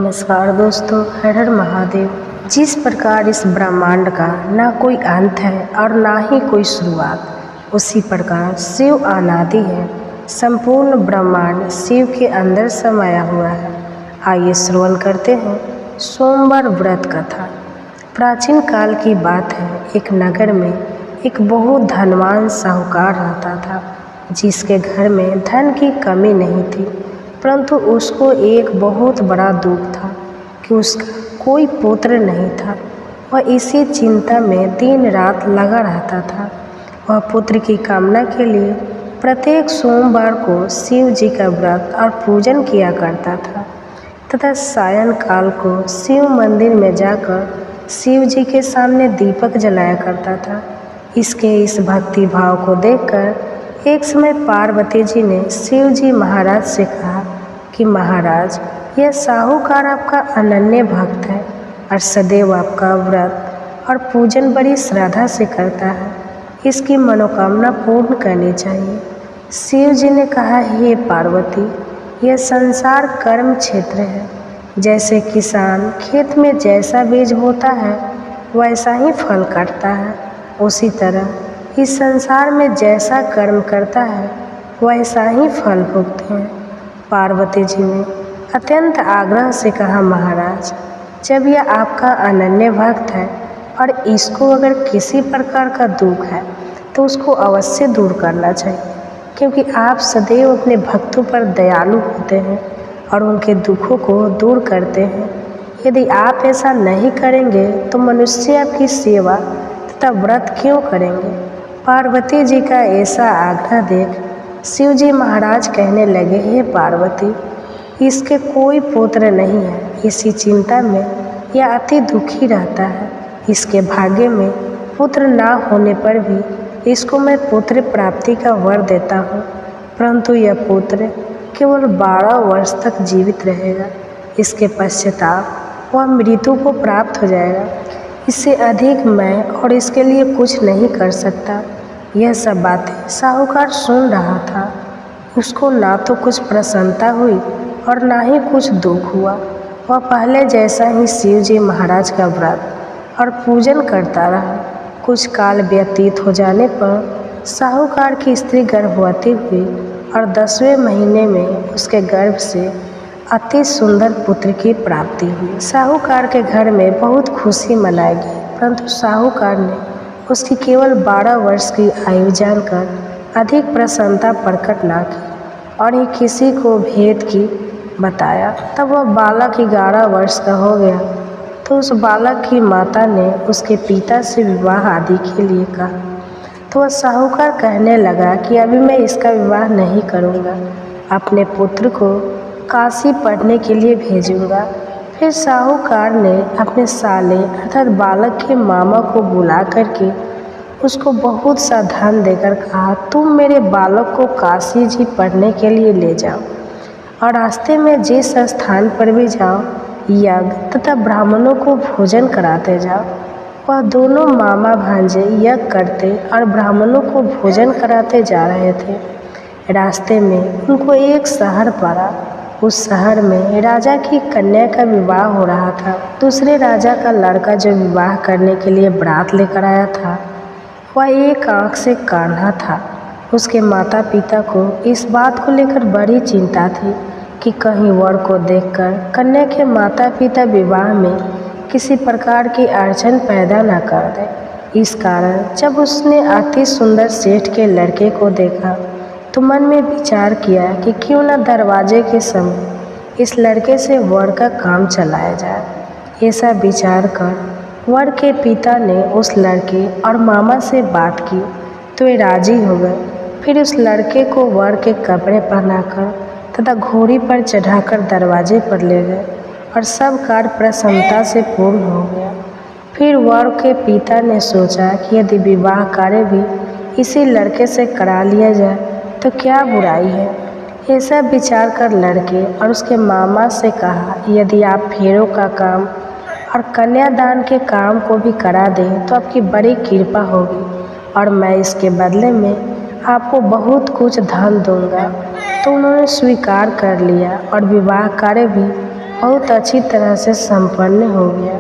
नमस्कार दोस्तों, हर हर महादेव। जिस प्रकार इस ब्रह्मांड का ना कोई अंत है और ना ही कोई शुरुआत, उसी प्रकार शिव अनादि है। संपूर्ण ब्रह्मांड शिव के अंदर समाया हुआ है। आइए श्रवण करते हैं सोमवार व्रत कथा। प्राचीन काल की बात है, एक नगर में एक बहुत धनवान साहूकार रहता था, जिसके घर में धन की कमी नहीं थी। परंतु उसको एक बहुत बड़ा दुख था कि उसका कोई पुत्र नहीं था। वह इसी चिंता में दिन रात लगा रहता था। वह पुत्र की कामना के लिए प्रत्येक सोमवार को शिव जी का व्रत और पूजन किया करता था तथा सायंकाल को शिव मंदिर में जाकर शिव जी के सामने दीपक जलाया करता था। इसके इस भक्ति भाव को देखकर एक समय पार्वती जी ने शिव जी महाराज से कहा कि महाराज, यह साहूकार आपका अनन्य भक्त है और सदैव आपका व्रत और पूजन बड़ी श्रद्धा से करता है। इसकी मनोकामना पूर्ण करनी चाहिए। शिव जी ने कहा, हे पार्वती, यह संसार कर्म क्षेत्र है। जैसे किसान खेत में जैसा बीज बोता है वैसा ही फल काटता है, उसी तरह इस संसार में जैसा कर्म करता है वैसा ही फल भोगते हैं। पार्वती जी ने अत्यंत आग्रह से कहा, महाराज, जब यह आपका अनन्य भक्त है और इसको अगर किसी प्रकार का दुख है तो उसको अवश्य दूर करना चाहिए, क्योंकि आप सदैव अपने भक्तों पर दयालु होते हैं और उनके दुखों को दूर करते हैं। यदि आप ऐसा नहीं करेंगे तो मनुष्य आपकी सेवा तथा व्रत क्यों करेंगे। पार्वती जी का ऐसा आग्रह देख शिव जी महाराज कहने लगे, हे पार्वती, इसके कोई पुत्र नहीं है। इसी चिंता में यह अति दुखी रहता है। इसके भाग्य में पुत्र ना होने पर भी इसको मैं पुत्र प्राप्ति का वर देता हूँ, परंतु यह पुत्र केवल 12 वर्ष तक जीवित रहेगा। इसके पश्चाताप वह मृत्यु को प्राप्त हो जाएगा। इससे अधिक मैं और इसके लिए कुछ नहीं कर सकता। यह सब बातें साहूकार सुन रहा था। उसको ना तो कुछ प्रसन्नता हुई और ना ही कुछ दुख हुआ। वह पहले जैसा ही शिव जी महाराज का व्रत और पूजन करता रहा। कुछ काल व्यतीत हो जाने पर साहूकार की स्त्री गर्भवती हुई और 10वें महीने में उसके गर्भ से अति सुंदर पुत्र की प्राप्ति हुई। साहूकार के घर में बहुत खुशी मनाई गई, परंतु साहूकार ने उसकी केवल 12 वर्ष की आयु जानकर अधिक प्रसन्नता प्रकट ना की और ही किसी को भेद की बताया। तब वह बालक 11 वर्ष का हो गया तो उस बालक की माता ने उसके पिता से विवाह आदि के लिए कहा। तो वह साहूकार कहने लगा कि अभी मैं इसका विवाह नहीं करूँगा, अपने पुत्र को काशी पढ़ने के लिए भेजूँगा। फिर साहूकार ने अपने साले अर्थात बालक के मामा को बुला करके उसको बहुत सा धन देकर कहा, तुम मेरे बालक को काशी जी पढ़ने के लिए ले जाओ और रास्ते में जिस स्थान पर भी जाओ यज्ञ तथा ब्राह्मणों को भोजन कराते जाओ। वह दोनों मामा भांजे यज्ञ करते और ब्राह्मणों को भोजन कराते जा रहे थे। रास्ते में उनको एक शहर पड़ा। उस शहर में राजा की कन्या का विवाह हो रहा था। दूसरे राजा का लड़का जो विवाह करने के लिए बारात लेकर आया था वह एक आँख से कान्हा था। उसके माता पिता को इस बात को लेकर बड़ी चिंता थी कि कहीं वर को देखकर कन्या के माता पिता विवाह में किसी प्रकार की अड़चन पैदा न कर दे। इस कारण जब उसने अति सुंदर सेठ के लड़के को देखा तो मन में विचार किया कि क्यों न दरवाजे के समय इस लड़के से वर का काम चलाया जाए। ऐसा विचार कर वर के पिता ने उस लड़के और मामा से बात की तो वे राजी हो गए। फिर उस लड़के को वर के कपड़े पहनाकर तथा घोड़ी पर चढ़ाकर दरवाजे पर ले गए और सब कार्य प्रसन्नता से पूर्ण हो गया। फिर वर के पिता ने सोचा कि यदि विवाह कार्य भी इसी लड़के से करा लिया जाए तो क्या बुराई है। ऐसा विचार कर लड़के और उसके मामा से कहा, यदि आप फेरों का काम और कन्यादान के काम को भी करा दें तो आपकी बड़ी कृपा होगी और मैं इसके बदले में आपको बहुत कुछ धन दूंगा। तो उन्होंने स्वीकार कर लिया और विवाह कार्य भी बहुत अच्छी तरह से संपन्न हो गया।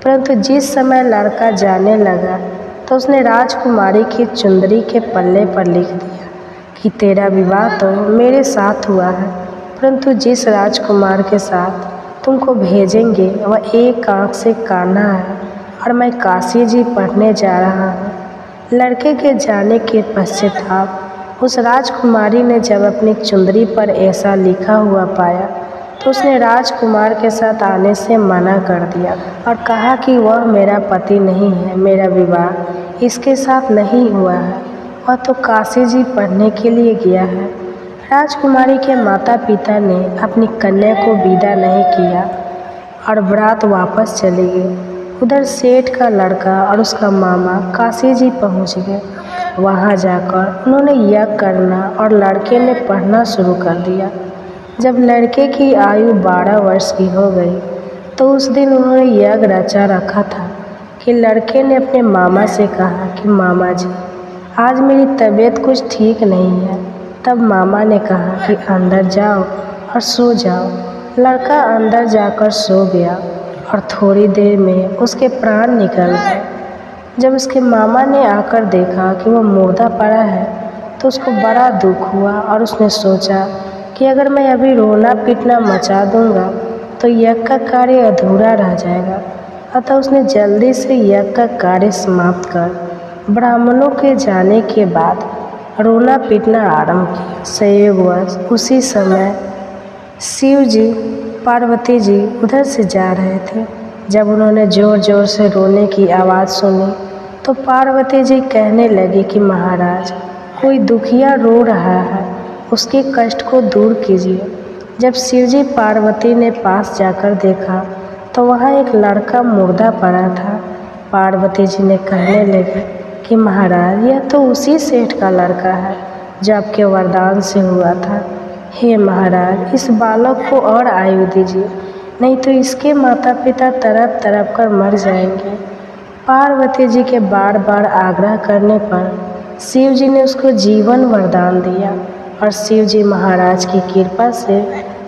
परंतु जिस समय लड़का जाने लगा तो उसने राजकुमारी की चुंदरी के पल्ले पर लिख दिया कि तेरा विवाह तो मेरे साथ हुआ है, परंतु जिस राजकुमार के साथ तुमको भेजेंगे वह एक आँख से काना है और मैं काशी जी पढ़ने जा रहा हूँ। लड़के के जाने के पश्चाताप उस राजकुमारी ने जब अपनी चुंदरी पर ऐसा लिखा हुआ पाया तो उसने राजकुमार के साथ आने से मना कर दिया और कहा कि वह मेरा पति नहीं है, मेरा विवाह इसके साथ नहीं हुआ है, वह तो काशी जी पढ़ने के लिए गया है। राजकुमारी के माता पिता ने अपनी कन्या को विदा नहीं किया और बारात वापस चली गई। उधर सेठ का लड़का और उसका मामा काशी जी पहुँच गए। वहाँ जाकर उन्होंने यज्ञ करना और लड़के ने पढ़ना शुरू कर दिया। जब लड़के की आयु 12 वर्ष की हो गई तो उस दिन उन्होंने यज्ञ रचा रखा था कि लड़के ने अपने मामा से कहा कि मामा जी आज मेरी तबीयत कुछ ठीक नहीं है। तब मामा ने कहा कि अंदर जाओ और सो जाओ। लड़का अंदर जाकर सो गया और थोड़ी देर में उसके प्राण निकल गए। जब उसके मामा ने आकर देखा कि वह मुर्दा पड़ा है तो उसको बड़ा दुख हुआ और उसने सोचा कि अगर मैं अभी रोना पीटना मचा दूंगा तो यज्ञ का कार्य अधूरा रह जाएगा। अतः उसने जल्दी से यज्ञ का कार्य समाप्त कर ब्राह्मणों के जाने के बाद रोना पीटना आरंभ किया। संयोगवश उसी समय शिव जी पार्वती जी उधर से जा रहे थे। जब उन्होंने ज़ोर ज़ोर से रोने की आवाज़ सुनी तो पार्वती जी कहने लगी कि महाराज कोई दुखिया रो रहा है, उसके कष्ट को दूर कीजिए। जब शिवजी पार्वती ने पास जाकर देखा तो वहाँ एक लड़का मुर्दा पड़ा था। पार्वती जी ने कहने लगी कि महाराज यह तो उसी सेठ का लड़का है जो आपके वरदान से हुआ था। हे महाराज इस बालक को और आयु दीजिए, नहीं तो इसके माता पिता तड़प तड़प कर मर जाएंगे। पार्वती जी के बार बार आग्रह करने पर शिव जी ने उसको जीवन वरदान दिया और शिव जी महाराज की कृपा से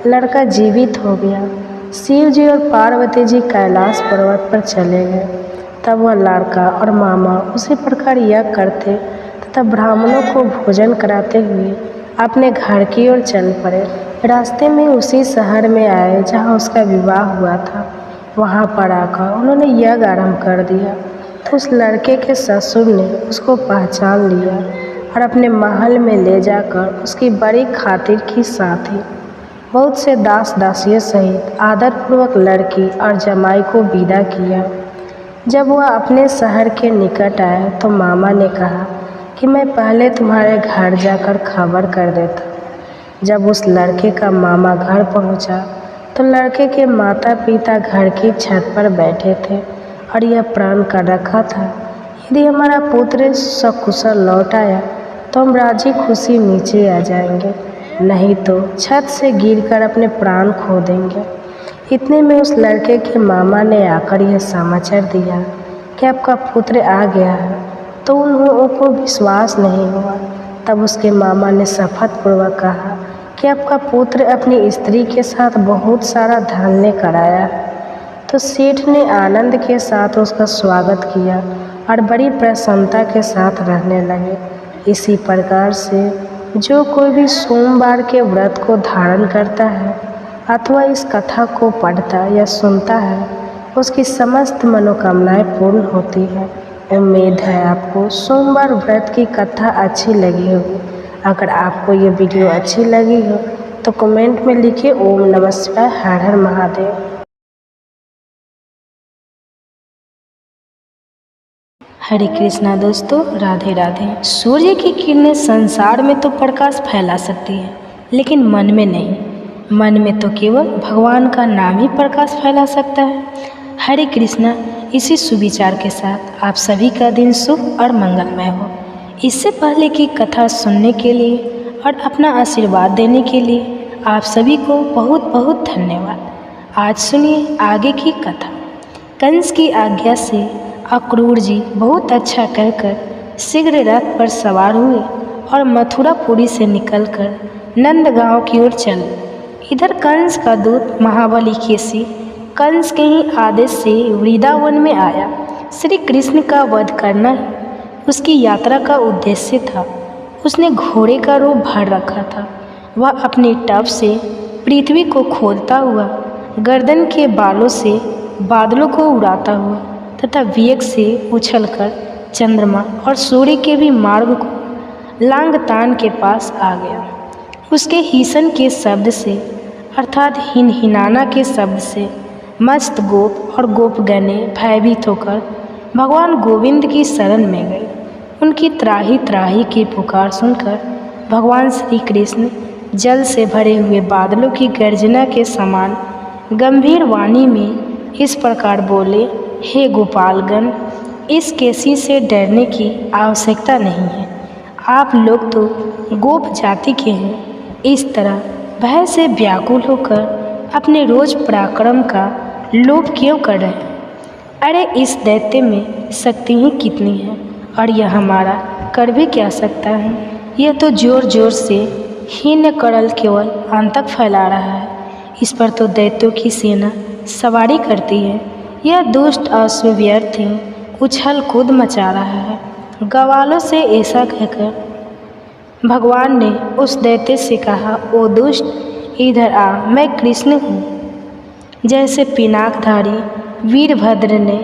लड़का जीवित हो गया। शिव जी और पार्वती जी कैलाश पर्वत पर चले गए। तब वह लड़का और मामा उसी प्रकार यज्ञ करते तथा ब्राह्मणों को भोजन कराते हुए अपने घर की ओर चल पड़े। रास्ते में उसी शहर में आए जहाँ उसका विवाह हुआ था। वहाँ पर आकर उन्होंने यज्ञ आरंभ कर दिया तो उस लड़के के ससुर ने उसको पहचान लिया और अपने महल में ले जाकर उसकी बड़ी खातिर की साथी बहुत से दास दासियों सहित आदरपूर्वक लड़की और जमाई को विदा किया। जब वह अपने शहर के निकट आया तो मामा ने कहा कि मैं पहले तुम्हारे घर जाकर खबर कर देता। जब उस लड़के का मामा घर पहुंचा तो लड़के के माता पिता घर की छत पर बैठे थे और यह प्रण कर रखा था यदि हमारा पुत्र सकुशल लौट आया तो हम राजी खुशी नीचे आ जाएंगे, नहीं तो छत से गिरकर अपने प्राण खो देंगे। इतने में उस लड़के के मामा ने आकर यह समाचार दिया कि आपका पुत्र आ गया है, तो उन लोगों को विश्वास नहीं हुआ। तब उसके मामा ने शपथपूर्वक कहा कि आपका पुत्र अपनी स्त्री के साथ बहुत सारा धन लेकर आया है। तो सेठ ने आनंद के साथ उसका स्वागत किया और बड़ी प्रसन्नता के साथ रहने लगे। इसी प्रकार से जो कोई भी सोमवार के व्रत को धारण करता है अथवा इस कथा को पढ़ता या सुनता है उसकी समस्त मनोकामनाएं पूर्ण होती है। उम्मीद है आपको सोमवार व्रत की कथा अच्छी लगी होगी। अगर आपको ये वीडियो अच्छी लगी हो तो कमेंट में लिखिए ओम नमः शिवाय, हर हर महादेव। हरे कृष्णा दोस्तों, राधे राधे। सूर्य की किरणें संसार में तो प्रकाश फैला सकती है लेकिन मन में नहीं। मन में तो केवल भगवान का नाम ही प्रकाश फैला सकता है। हरे कृष्णा। इसी सुविचार के साथ आप सभी का दिन शुभ और मंगलमय हो। इससे पहले की कथा सुनने के लिए और अपना आशीर्वाद देने के लिए आप सभी को बहुत बहुत धन्यवाद। आज सुनिए आगे की कथा। कंस की आज्ञा से अक्रूर जी बहुत अच्छा कहकर शीघ्र रथ पर सवार हुए और मथुरापुरी से निकलकर नंदगांव की ओर चले। इधर कंस का दूत महाबली केसी कंस के ही आदेश से वृंदावन में आया। श्री कृष्ण का वध करना ही उसकी यात्रा का उद्देश्य था। उसने घोड़े का रूप भर रखा था। वह अपने टप से पृथ्वी को खोदता हुआ, गर्दन के बालों से बादलों को उड़ाता हुआ तथा वेग से उछलकर चंद्रमा और सूर्य के भी मार्ग को लांग तान के पास आ गया। उसके हीसन के शब्द से अर्थात हिनहिनाना के शब्द से मस्त गोप और गोपगणे भयभीत होकर भगवान गोविंद की शरण में गए। उनकी त्राही त्राही की पुकार सुनकर भगवान श्री कृष्ण जल से भरे हुए बादलों की गर्जना के समान गंभीर वाणी में इस प्रकार बोले, हे गोपालगण, इस केसी से डरने की आवश्यकता नहीं है। आप लोग तो गोप जाति के हैं। इस तरह भय से व्याकुल होकर अपने रोज पराक्रम का लोभ क्यों कर रहे हैं? अरे इस दैत्य में शक्ति ही कितनी है और यह हमारा कर भी क्या सकता है? यह तो जोर जोर से हीन करल केवल आतंक फैला रहा है। इस पर तो दैत्यों की सेना सवारी करती है। यह दुष्ट अश्व व्यर्थ ही उछल कूद मचा रहा है। ग्वालों से ऐसा कहकर भगवान ने उस दैत्य से कहा, ओ दुष्ट, इधर आ, मैं कृष्ण हूँ। जैसे पिनाकधारी वीरभद्र ने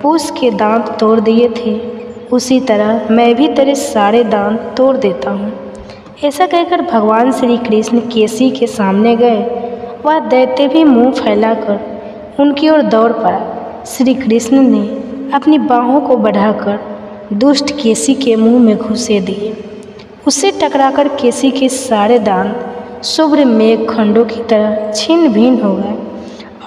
पूस के दांत तोड़ दिए थे, उसी तरह मैं भी तेरे सारे दांत तोड़ देता हूँ। ऐसा कहकर भगवान श्री कृष्ण केसी के सामने गए। वह दैत्य भी मुंह फैलाकर उनकी ओर दौड़ पड़ा। श्री कृष्ण ने अपनी बाहों को बढ़ाकर दुष्ट केसी के मुंह में घुसे दिए। उससे टकराकर केसी के सारे दांत शुभ्र मेघ खंडों की तरह छिन्न भिन्न हो गए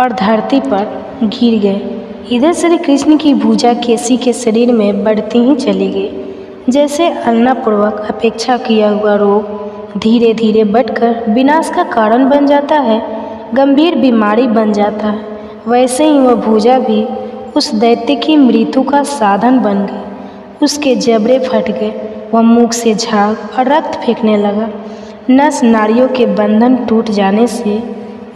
और धरती पर गिर गए। इधर श्री कृष्ण की भुजा केसी के शरीर में बढ़ती ही चली गई। जैसे अल्लापूर्वक अपेक्षा किया हुआ रोग धीरे धीरे बढ़कर विनाश का कारण बन जाता है, गंभीर बीमारी बन जाता है, वैसे ही वह भुजा भी उस दैत्य की मृत्यु का साधन बन गई। उसके जबड़े फट गए। वह मुख से झाग और रक्त फेंकने लगा। नस नाड़ियों के बंधन टूट जाने से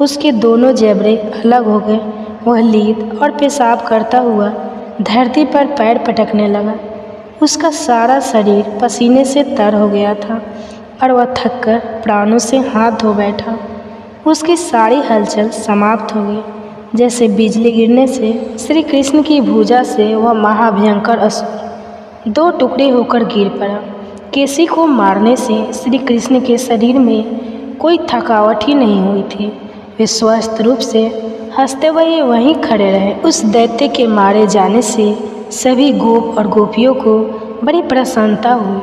उसके दोनों जबड़े अलग हो गए। वह लीद और पेशाब करता हुआ धरती पर पैर पटकने लगा। उसका सारा शरीर पसीने से तर हो गया था और वह थककर प्राणों से हाथ धो बैठा। उसकी सारी हलचल समाप्त हो गई। जैसे बिजली गिरने से श्री कृष्ण की भुजा से वह महाभयंकर असुर दो टुकड़े होकर गिर पड़ा। केसी को मारने से श्री कृष्ण के शरीर में कोई थकावट ही नहीं हुई थी। वे स्वस्थ रूप से हंसते हुए वहीं खड़े रहे। उस दैत्य के मारे जाने से सभी गोप और गोपियों को बड़ी प्रसन्नता हुई।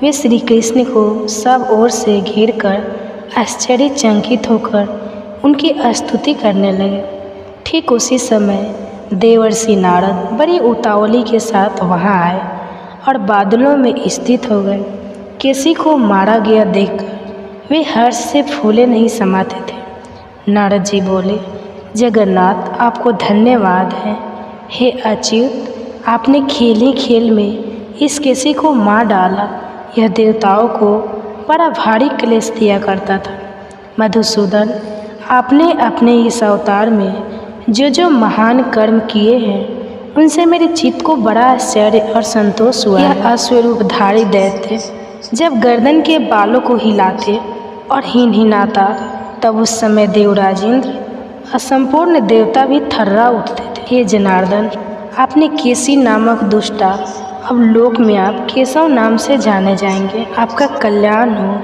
वे श्री कृष्ण को सब ओर से घेरकर आश्चर्यचकित होकर उनकी स्तुति करने लगे। ठीक उसी समय देवर्षि नारद बड़ी उतावली के साथ वहां आए और बादलों में स्थित हो गए। केसी को मारा गया देखकर वे हर्ष से फूले नहीं समाते थे। नारद जी बोले, जगन्नाथ, आपको धन्यवाद है। हे अच्युत, आपने खेल ही खेल में इस केसी को मार डाला। यह देवताओं को बड़ा भारी क्लेश दिया करता था। मधुसूदन, आपने अपने इस अवतार में जो महान कर्म किए हैं, उनसे मेरे चित्त को बड़ा आश्चर्य और संतोष हुआ। यह अश्वरूपधारी दैत्य जब गर्दन के बालों को हिलाते और हिनहिनाता, तब उस समय देवराज इंद्र असंपूर्ण देवता भी थर्रा उठते थे। हे जनार्दन, आपने केसी नामक दुष्टा, अब लोक में आप केशव नाम से जाने जाएंगे। आपका कल्याण हो।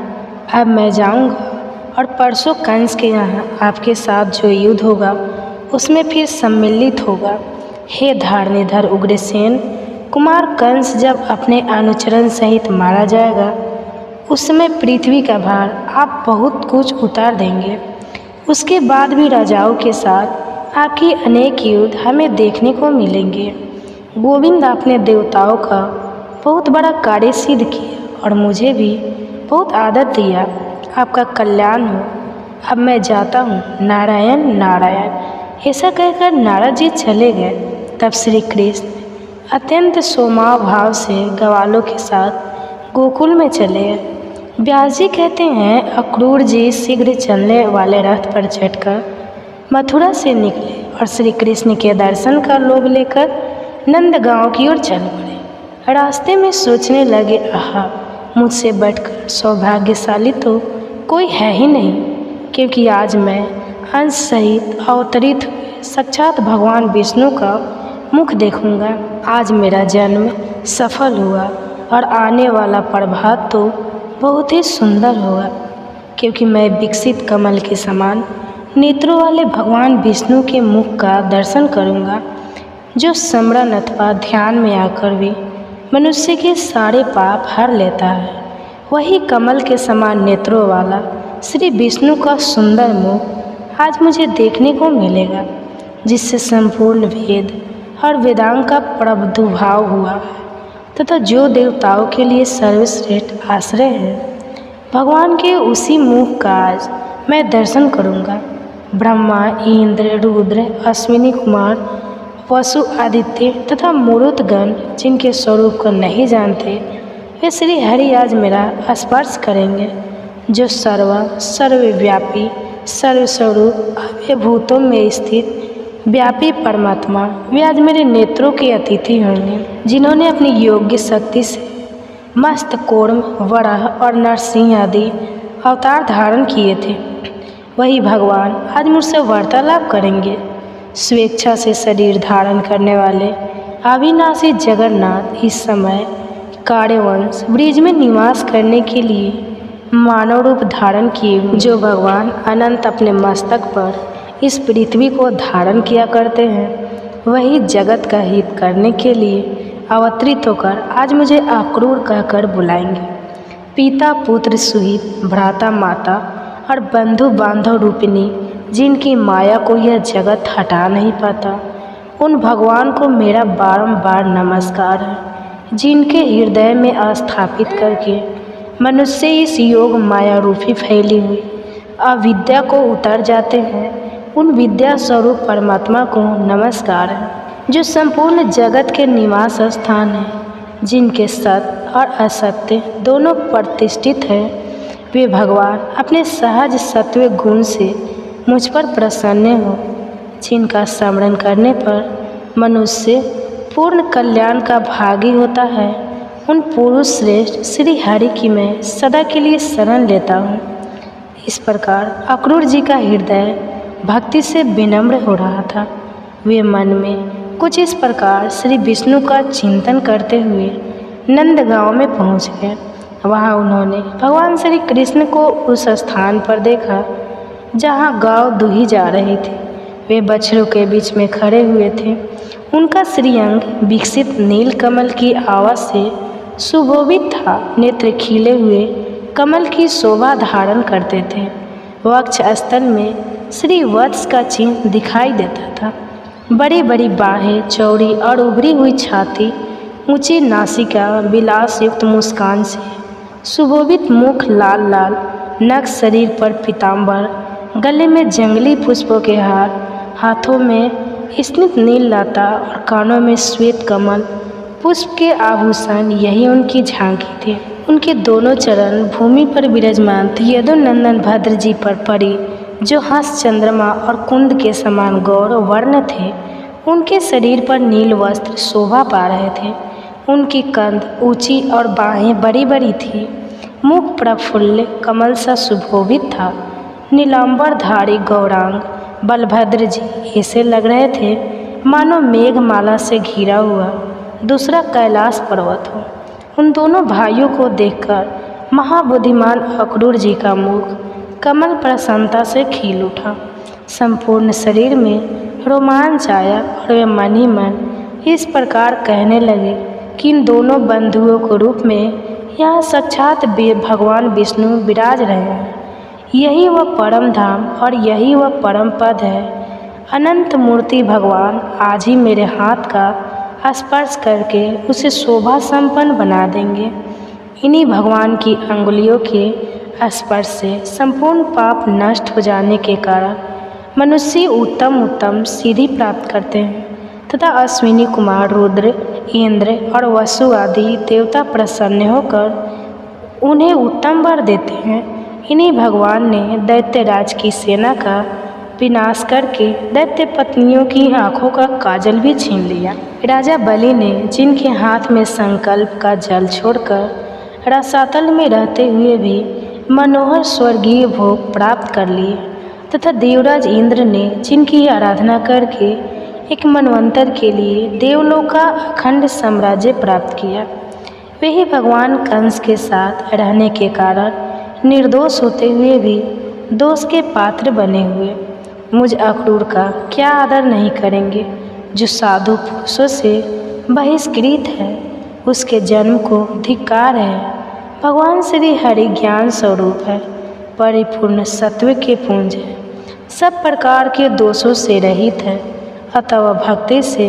अब मैं जाऊंगा और परसों कंस के यहाँ आपके साथ जो युद्ध होगा उसमें फिर सम्मिलित होगा। हे धरणीधर उग्रसेन, कुमार कंस जब अपने अनुचरण सहित मारा जाएगा, उस समय पृथ्वी का भार आप बहुत कुछ उतार देंगे। उसके बाद भी राजाओं के साथ आपकी अनेक युद्ध हमें देखने को मिलेंगे। गोविंद, आपने देवताओं का बहुत बड़ा कार्य सिद्ध किया और मुझे भी बहुत आदर दिया। आपका कल्याण हो। अब मैं जाता हूँ। नारायण नारायण। ऐसा कहकर नारद जी चले गए। तब श्री कृष्ण अत्यंत सोमाव भाव से ग्वालों के साथ गोकुल में चले गए। व्यास जी कहते हैं, अक्रूर जी शीघ्र चलने वाले रथ पर चढ़कर मथुरा से निकले और श्री कृष्ण के दर्शन का लोभ लेकर नंदगांव की ओर चल पड़े। रास्ते में सोचने लगे, आहा, मुझसे बढ़कर सौभाग्यशाली तो कोई है ही नहीं, क्योंकि आज मैं अंश सहित अवतरित हुए साक्षात भगवान विष्णु का मुख देखूंगा। आज मेरा जन्म सफल हुआ और आने वाला प्रभात तो बहुत ही सुंदर होगा, क्योंकि मैं विकसित कमल के समान नेत्रों वाले भगवान विष्णु के मुख का दर्शन करूंगा, जो स्मरण अथवा ध्यान में आकर भी मनुष्य के सारे पाप हर लेता है। वही कमल के समान नेत्रों वाला श्री विष्णु का सुंदर मुख आज मुझे देखने को मिलेगा, जिससे संपूर्ण वेद और वेदांग का प्रादुर्भाव हुआ है तथा जो देवताओं के लिए सर्वश्रेष्ठ आश्रय है, भगवान के उसी मुख का आज मैं दर्शन करूंगा। ब्रह्मा, इंद्र, रुद्र, अश्विनी कुमार, वसु, आदित्य तथा मुरुतगण जिनके स्वरूप को नहीं जानते, वे श्री हरि आज मेरा स्पर्श करेंगे, जो सर्वव्यापी सर्वस्वरूप अव्यभूतों में स्थित व्यापी परमात्मा, वे आज मेरे नेत्रों के अतिथि होंगे, जिन्होंने अपनी योग्य शक्ति से मस्त कूर्म, वराह और नरसिंह आदि अवतार धारण किए थे। वही भगवान आज मुझसे वार्तालाप करेंगे। स्वेच्छा से शरीर धारण करने वाले अविनाशी जगन्नाथ इस समय कार्यवंश ब्रिज में निवास करने के लिए मानव रूप धारण किए, जो भगवान अनंत अपने मस्तक पर इस पृथ्वी को धारण किया करते हैं, वही जगत का हित करने के लिए अवतरित होकर आज मुझे अक्रूर कहकर बुलाएंगे। पिता पुत्र सुहित, भ्राता माता और बंधु बांधव रूपिणी जिनकी माया को यह जगत हटा नहीं पाता, उन भगवान को मेरा बारंबार नमस्कार है, जिनके हृदय में स्थापित करके मनुष्य इस योग माया रूपी फैली हुई अविद्या को उतर जाते हैं। उन विद्या स्वरूप परमात्मा को नमस्कार है, जो संपूर्ण जगत के निवास स्थान है, जिनके सत्य और असत्य दोनों प्रतिष्ठित है। वे भगवान अपने सहज सत्व गुण से मुझ पर प्रसन्न हो, जिनका स्मरण करने पर मनुष्य पूर्ण कल्याण का भागी होता है। उन पुरुष श्रेष्ठ श्री हरि की मैं सदा के लिए शरण लेता हूँ। इस प्रकार अक्रूर जी का हृदय भक्ति से विनम्र हो रहा था। वे मन में कुछ इस प्रकार श्री विष्णु का चिंतन करते हुए नंदगांव में पहुँच गए। वहाँ उन्होंने भगवान श्री कृष्ण को उस स्थान पर देखा जहाँ गाय दूही जा रही थी। वे बछड़ों के बीच में खड़े हुए थे। उनका श्रीअंग विकसित नील कमल की आवाज़ से सुशोभित था। नेत्र खिले हुए कमल की शोभा धारण करते थे। वक्ष स्थल में श्री वत्स का चिन्ह दिखाई देता था। बड़ी बड़ी बाहें, चौड़ी और उभरी हुई छाती, ऊंची नासिका, विलास युक्त मुस्कान से सुशोभित मुख, लाल लाल नख, शरीर पर पीताम्बर, गले में जंगली पुष्पों के हार, हाथों में स्निग्ध नील लता और कानों में श्वेत कमल पुष्प के आभूषण, यही उनकी झांकी थी। उनके दोनों चरण भूमि पर विराजमान थे। यदुनंदन भद्र जी पर पड़ी, जो हंस, चंद्रमा और कुंद के समान गौर वर्ण थे। उनके शरीर पर नील वस्त्र शोभा पा रहे थे। उनकी कंध ऊंची और बाहें बड़ी बड़ी थी। मुख प्रफुल्ल कमल सा सुशोभित था। नीलांबरधारी गौरांग बलभद्र जी ऐसे लग रहे थे मानो मेघमाला से घिरा हुआ दूसरा कैलाश पर्वत हो। उन दोनों भाइयों को देखकर महाबुद्धिमान अक्रूर जी का मुख कमल प्रसन्नता से खिल उठा। संपूर्ण शरीर में रोमांच आया और वे मन ही मन इस प्रकार कहने लगे कि इन दोनों बंधुओं के रूप में यहाँ साक्षात भगवान विष्णु विराज रहे हैं। यही वह परम धाम और यही वह परम पद है। अनंत मूर्ति भगवान आज ही मेरे हाथ का स्पर्श करके उसे शोभा संपन्न बना देंगे। इन्हीं भगवान की अंगुलियों के स्पर्श से संपूर्ण पाप नष्ट हो जाने के कारण मनुष्य उत्तम सिद्धि प्राप्त करते हैं तथा अश्विनी कुमार, रुद्र, इंद्र और वसु आदि देवता प्रसन्न होकर उन्हें उत्तम वर देते हैं। इन्हीं भगवान ने दैत्यराज की सेना का विनाश करके दैत्य पत्नियों की आंखों का काजल भी छीन लिया। राजा बलि ने जिनके हाथ में संकल्प का जल छोड़कर रसातल में रहते हुए भी मनोहर स्वर्गीय भोग प्राप्त कर लिए, तथा देवराज इंद्र ने जिनकी आराधना करके एक मनवंतर के लिए देवलोक का अखंड साम्राज्य प्राप्त किया, वे ही भगवान कंस के साथ रहने के कारण निर्दोष होते हुए भी दोष के पात्र बने हुए मुझ अक्रूर का क्या आदर नहीं करेंगे, जो साधु पुरुषों से बहिष्कृत है। उसके जन्म को धिक्कार है। भगवान श्री हरि ज्ञान स्वरूप है, परिपूर्ण सत्व के पुंज है, सब प्रकार के दोषों से रहित है, अतः वह भक्ति से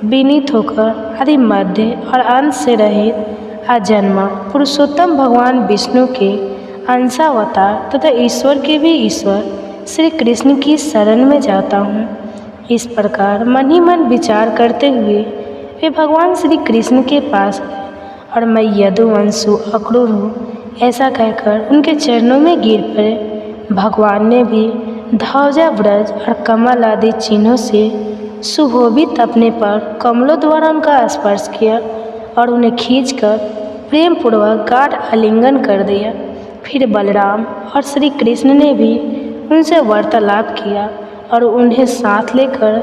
विनीत होकर आदि मध्य और अंत से रहित अजन्मा पुरुषोत्तम भगवान विष्णु के अंशावतार तथा ईश्वर के भी ईश्वर श्री कृष्ण की शरण में जाता हूँ। इस प्रकार मन ही मन विचार करते हुए वे भगवान श्री कृष्ण के पास गए और मैं यदुवंशु अक्रूर हूँ ऐसा कहकर उनके चरणों में गिर पड़े। भगवान ने भी ध्वजा ब्रज और कमल आदि चिन्हों से सुशोभित अपने पर कमलों द्वारा उनका स्पर्श किया और उन्हें खींचकर प्रेम पूर्वक गाढ़ आलिंगन कर दिया। फिर बलराम और श्री कृष्ण ने भी उनसे वार्तालाप किया और उन्हें साथ लेकर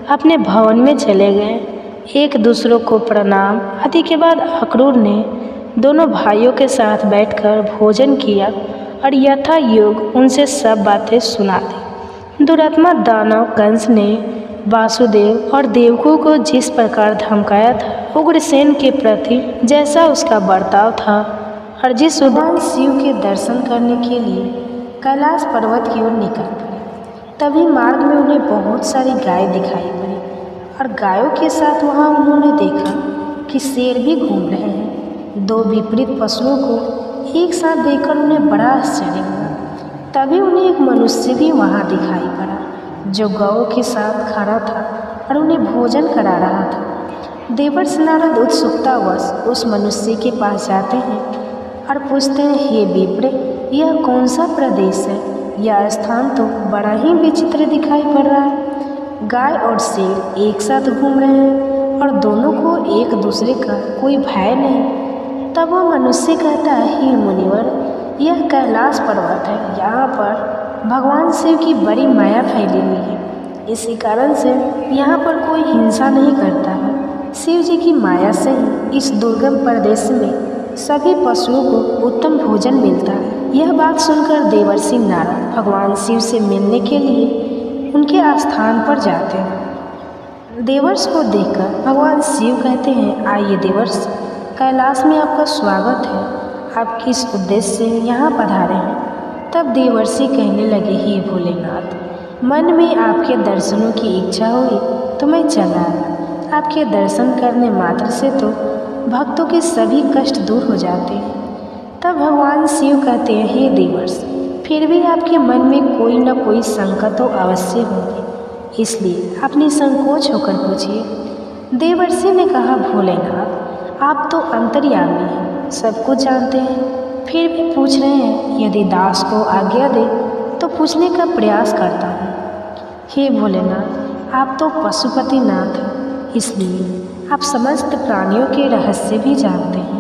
अपने भवन में चले गए। एक दूसरों को प्रणाम आदि के बाद अक्रूर ने दोनों भाइयों के साथ बैठकर भोजन किया और यथा योग उनसे सब बातें सुना दी। दुरात्मा दानव कंस ने वासुदेव और देवकों को जिस प्रकार धमकाया था, उग्रसेन के प्रति जैसा उसका बर्ताव था और जिस भगवान शिव के दर्शन करने के लिए कैलाश पर्वत की ओर निकल पड़े, तभी मार्ग में उन्हें बहुत सारी गाय दिखाई पड़ी और गायों के साथ वहां उन्होंने देखा कि शेर भी घूम रहे हैं। दो विपरीत पशुओं को एक साथ देखकर उन्हें बड़ा आश्चर्य हुआ। तभी उन्हें एक मनुष्य भी वहां दिखाई पड़ा जो गौ के साथ खड़ा था और उन्हें भोजन करा रहा था। देवर्षि नारद उत्सुकतावश उस मनुष्य के पास जाते हैं और पूछते हैं, हे विप्र, यह कौन सा प्रदेश है? यह स्थान तो बड़ा ही विचित्र दिखाई पड़ रहा है। गाय और शेर एक साथ घूम रहे हैं और दोनों को एक दूसरे का कोई भय नहीं। तब वह मनुष्य कहता है, हे मुनिवर, यह कैलाश पर्वत है। यहाँ पर भगवान शिव की बड़ी माया फैली हुई है। इसी कारण से यहाँ पर कोई हिंसा नहीं करता है। शिव जी की माया से ही इस दुर्गम प्रदेश में सभी पशुओं को उत्तम भोजन मिलता है। यह बात सुनकर देवर्षि नारद भगवान शिव से मिलने के लिए उनके आस्थान पर जाते हैं। देवर्ष को देखकर भगवान शिव कहते हैं, आइए देवर्ष, कैलाश में आपका स्वागत है। आप किस उद्देश्य से यहाँ पधारे हैं? तब देवर्षि कहने लगे, हे भोलेनाथ, मन में आपके दर्शनों की इच्छा हुई तो मैं चला आया। आपके दर्शन करने मात्र से तो भक्तों के सभी कष्ट दूर हो जाते हैं। तब भगवान शिव कहते हैं, हे देवर्ष, फिर भी आपके मन में कोई न कोई संकट तो अवश्य होगी, इसलिए आप निसंकोच होकर पूछिए। देवर्षि ने कहा, भोलेनाथ, आप तो अंतर्यामी हैं, सब कुछ जानते हैं, फिर भी पूछ रहे हैं। यदि दास को आज्ञा दे तो पूछने का प्रयास करता हूँ। हे भोलेनाथ, आप तो पशुपतिनाथ हैं, इसलिए आप समस्त प्राणियों के रहस्य भी जानते हैं।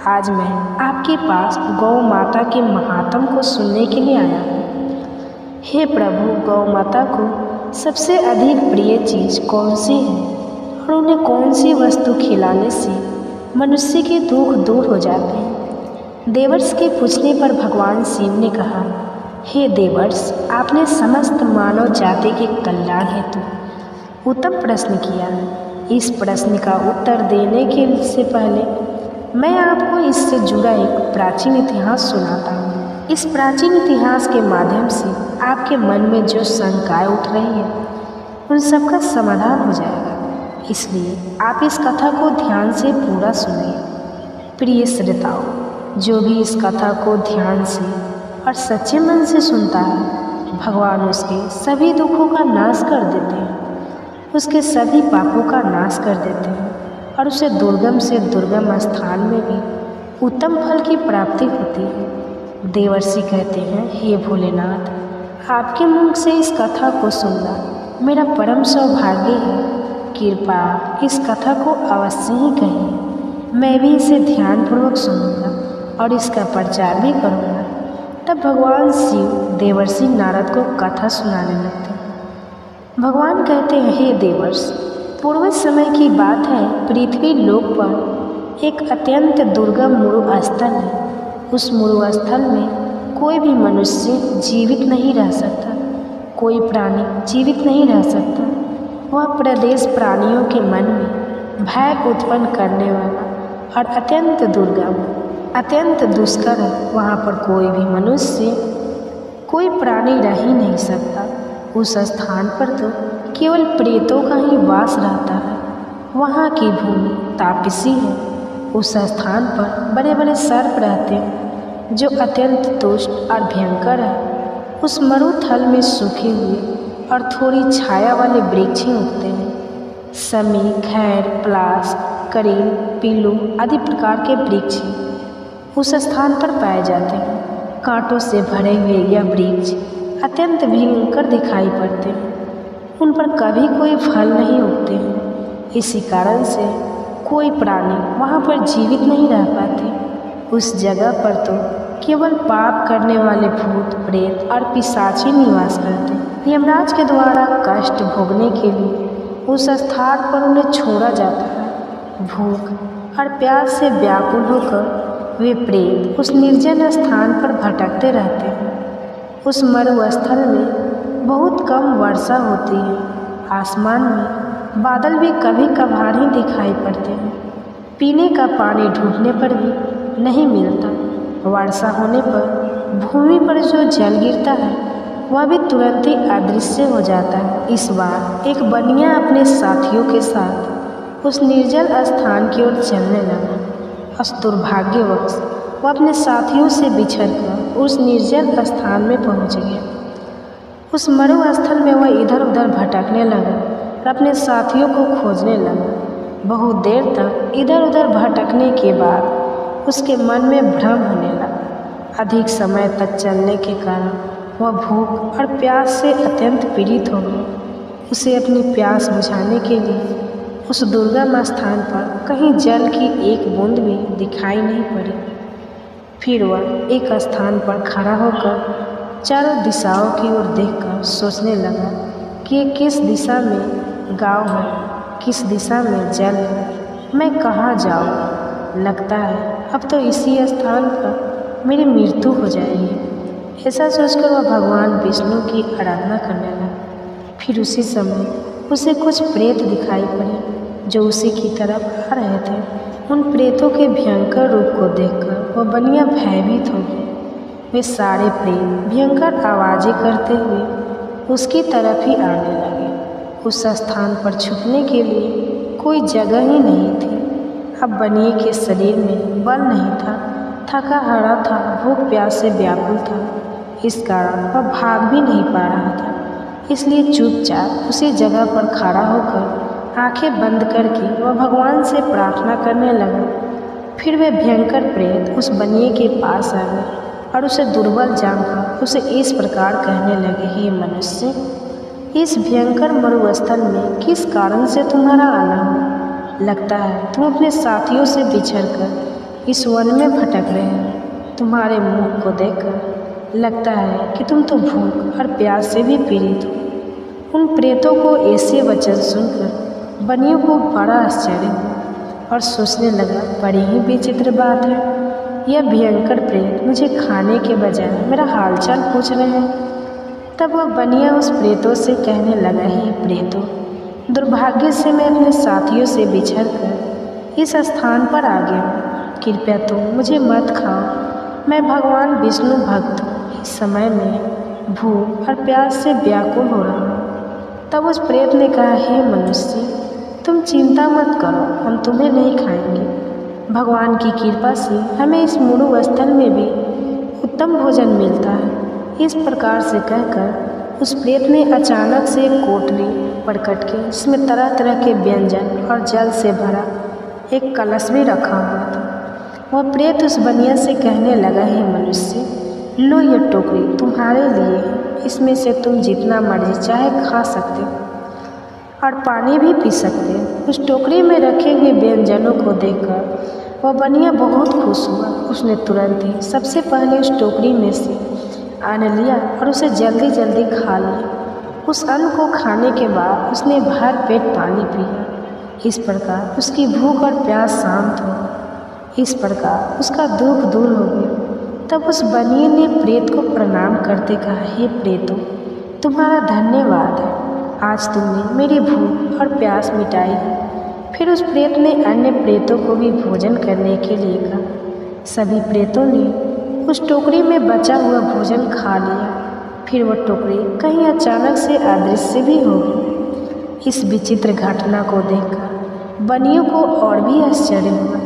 आज मैं आपके पास गौ माता के महात्म को सुनने के लिए आया हूँ। हे प्रभु, गौ माता को सबसे अधिक प्रिय चीज़ कौन सी है और उन्हें कौन सी वस्तु खिलाने से मनुष्य के दुख दूर हो जाते हैं? देवर्ष के पूछने पर भगवान शिव ने कहा, हे देवर्ष, आपने समस्त मानव जाति के कल्याण हेतु उत्तम प्रश्न किया है। इस प्रश्न का उत्तर देने के से पहले मैं आपको इससे जुड़ा एक प्राचीन इतिहास सुनाता हूँ। इस प्राचीन इतिहास के माध्यम से आपके मन में जो शंकाएं उठ रही है उन सब का समाधान हो जाएगा। इसलिए आप इस कथा को ध्यान से पूरा सुनिए। प्रिय श्रोताओ, जो भी इस कथा को ध्यान से और सच्चे मन से सुनता है, भगवान उसके सभी दुखों का नाश कर देते हैं, उसके सभी पापों का नाश कर देते हैं और उसे दुर्गम से दुर्गम स्थान में भी उत्तम फल की प्राप्ति होती है। देवर्षि कहते हैं, हे भोलेनाथ, आपके मुख से इस कथा को सुनना मेरा परम सौभाग्य है। कृपा इस कथा को अवश्य ही कहिए। मैं भी इसे ध्यानपूर्वक सुनूंगा और इसका प्रचार भी करूंगा। तब भगवान शिव देवर्षि नारद को कथा सुनाने लगते हैं। भगवान कहते हैं, हे देवर्ष, पूर्व समय की बात है, पृथ्वी लोक पर एक अत्यंत दुर्गम मुरु स्थल है। उस मुरु स्थल में कोई भी मनुष्य जीवित नहीं रह सकता, कोई प्राणी जीवित नहीं रह सकता। वह प्रदेश प्राणियों के मन में भय उत्पन्न करने वाला और अत्यंत दुर्गम, अत्यंत दुष्कर है। वहाँ पर कोई भी मनुष्य, कोई प्राणी रह ही नहीं सकता। उस स्थान पर तो केवल प्रेतों का ही वास रहता है। वहाँ की भूमि तापसी है। उस स्थान पर बड़े बड़े सर्प रहते हैं जो अत्यंत दुष्ट और भयंकर है। उस मरुथल में सूखे हुए और थोड़ी छाया वाले वृक्ष उगते हैं। समी, खैर, पलाश, करील, पीलू आदि प्रकार के वृक्ष उस स्थान पर पाए जाते हैं। कांटों से भरे हुए यह वृक्ष अत्यंत भयंकर दिखाई पड़ते हैं। उन पर कभी कोई फल नहीं उगते हैं। इसी कारण से कोई प्राणी वहाँ पर जीवित नहीं रह पाते। उस जगह पर तो केवल पाप करने वाले भूत, प्रेत और पिशाची निवास करते हैं। यमराज के द्वारा कष्ट भोगने के लिए उस स्थान पर उन्हें छोड़ा जाता है। भूख और प्यास से व्याकुल होकर वे प्रेत उस निर्जन स्थान पर भटकते रहते हैं। उस मरुस्थल में बहुत कम वर्षा होती है। आसमान में बादल भी कभी कभार ही दिखाई पड़ते हैं। पीने का पानी ढूंढने पर भी नहीं मिलता। वर्षा होने पर भूमि पर जो जल गिरता है वह भी तुरंत ही अदृश्य हो जाता है। इस बार एक बनिया अपने साथियों के साथ उस निर्जल स्थान की ओर चलने लगा। उस दुर्भाग्यवश वह अपने साथियों से बिछड़कर उस निर्जल स्थान में पहुंच गया। उस मरुस्थल में वह इधर उधर भटकने लगा और अपने साथियों को खोजने लगा। बहुत देर तक इधर उधर भटकने के बाद उसके मन में भ्रम होने लगा। अधिक समय तक चलने के कारण वह भूख और प्यास से अत्यंत पीड़ित हो गया। उसे अपनी प्यास बुझाने के लिए उस दुर्गम स्थान पर कहीं जल की एक बूंद भी दिखाई नहीं पड़ी। फिर वह एक स्थान पर खड़ा होकर चारों दिशाओं की ओर देखकर सोचने लगा कि ये किस दिशा में गाँव है, किस दिशा में जल है, मैं कहाँ जाऊँ। लगता है अब तो इसी स्थान पर मेरी मृत्यु हो जाएगी। ऐसा सोचकर वह भगवान विष्णु की आराधना करने लगा। फिर उसी समय उसे कुछ प्रेत दिखाई पड़े जो उसी की तरफ आ रहे थे। उन प्रेतों के भयंकर रूप को देखकर वह बनिया भयभीत हो गया। वे सारे प्रेत भयंकर आवाज़ें करते हुए उसकी तरफ ही आने लगे। उस स्थान पर छुपने के लिए कोई जगह ही नहीं थी। अब बनिए के शरीर में बल नहीं था, थका हारा था, भूख प्यास से व्याकुल था। इस कारण वह भाग भी नहीं पा रहा था। इसलिए चुपचाप उसी जगह पर खड़ा होकर आंखें बंद करके वह भगवान से प्रार्थना करने लगा। फिर वे भयंकर प्रेत उस बनिए के पास आ गए और उसे दुर्बल जानकर उसे इस प्रकार कहने लगे, हे मनुष्य, इस भयंकर मरुस्थल में किस कारण से तुम्हारा आना हुआ? लगता है तुम अपने साथियों से बिछड़कर इस वन में भटक रहे हो। तुम्हारे मुंह को देखकर लगता है कि तुम तो भूख और प्यास से भी पीड़ित हो। उन प्रेतों को ऐसे वचन सुनकर बनियों को बड़ा आश्चर्य हुआ और सोचने लगा, बड़ी ही विचित्र बात है। यह भयंकर प्रेत मुझे खाने के बजाय मेरा हालचाल पूछ रहे हैं। तब वह बनिया उस प्रेतों से कहने लगा, हे प्रेतों, दुर्भाग्य से मैं अपने साथियों से बिछड़कर इस स्थान पर आ गया हूँ। कृपया तुम मुझे मत खाओ। मैं भगवान विष्णु भक्त हूँ। इस समय में भूख और प्यास से व्याकुल हो रहा हूँ। तब उस प्रेत ने कहा, हे मनुष्य, तुम चिंता मत करो, हम तुम्हें नहीं खाएंगे। भगवान की कृपा से हमें इस मरुस्थल में भी उत्तम भोजन मिलता है। इस प्रकार से कहकर उस प्रेत ने अचानक से एक कोठरी पटक के जिसमें तरह तरह के व्यंजन और जल से भरा एक कलश भी रखा हुआ था वह प्रेत उस बनिया से कहने लगा, हे मनुष्य, लो ये टोकरी तुम्हारे लिए है, इसमें से तुम जितना मर्जी चाहे खा सकते हो और पानी भी पी सकते हो। उस टोकरी में रखे हुए व्यंजनों को देखकर वह बनिया बहुत खुश हुआ। उसने तुरंत ही सबसे पहले उस टोकरी में से अन्न लिया और उसे जल्दी जल्दी खा लिया। उस अन्न को खाने के बाद उसने भर पेट पानी पिया। इस प्रकार उसकी भूख और प्यास शांत हो गई। इस प्रकार उसका दुख दूर हो गया। तब उस बनिए ने प्रेत को प्रणाम करते कहा, हे प्रेतों, तुम्हारा धन्यवाद है, आज तुमने मेरी भूख और प्यास मिटाई है। फिर उस प्रेत ने अन्य प्रेतों को भी भोजन करने के लिए कहा। सभी प्रेतों ने उस टोकरी में बचा हुआ भोजन खा लिया। फिर वह टोकरी कहीं अचानक से अदृश्य भी हो गई। इस विचित्र घटना को देखकर बनियों को और भी आश्चर्य हुआ।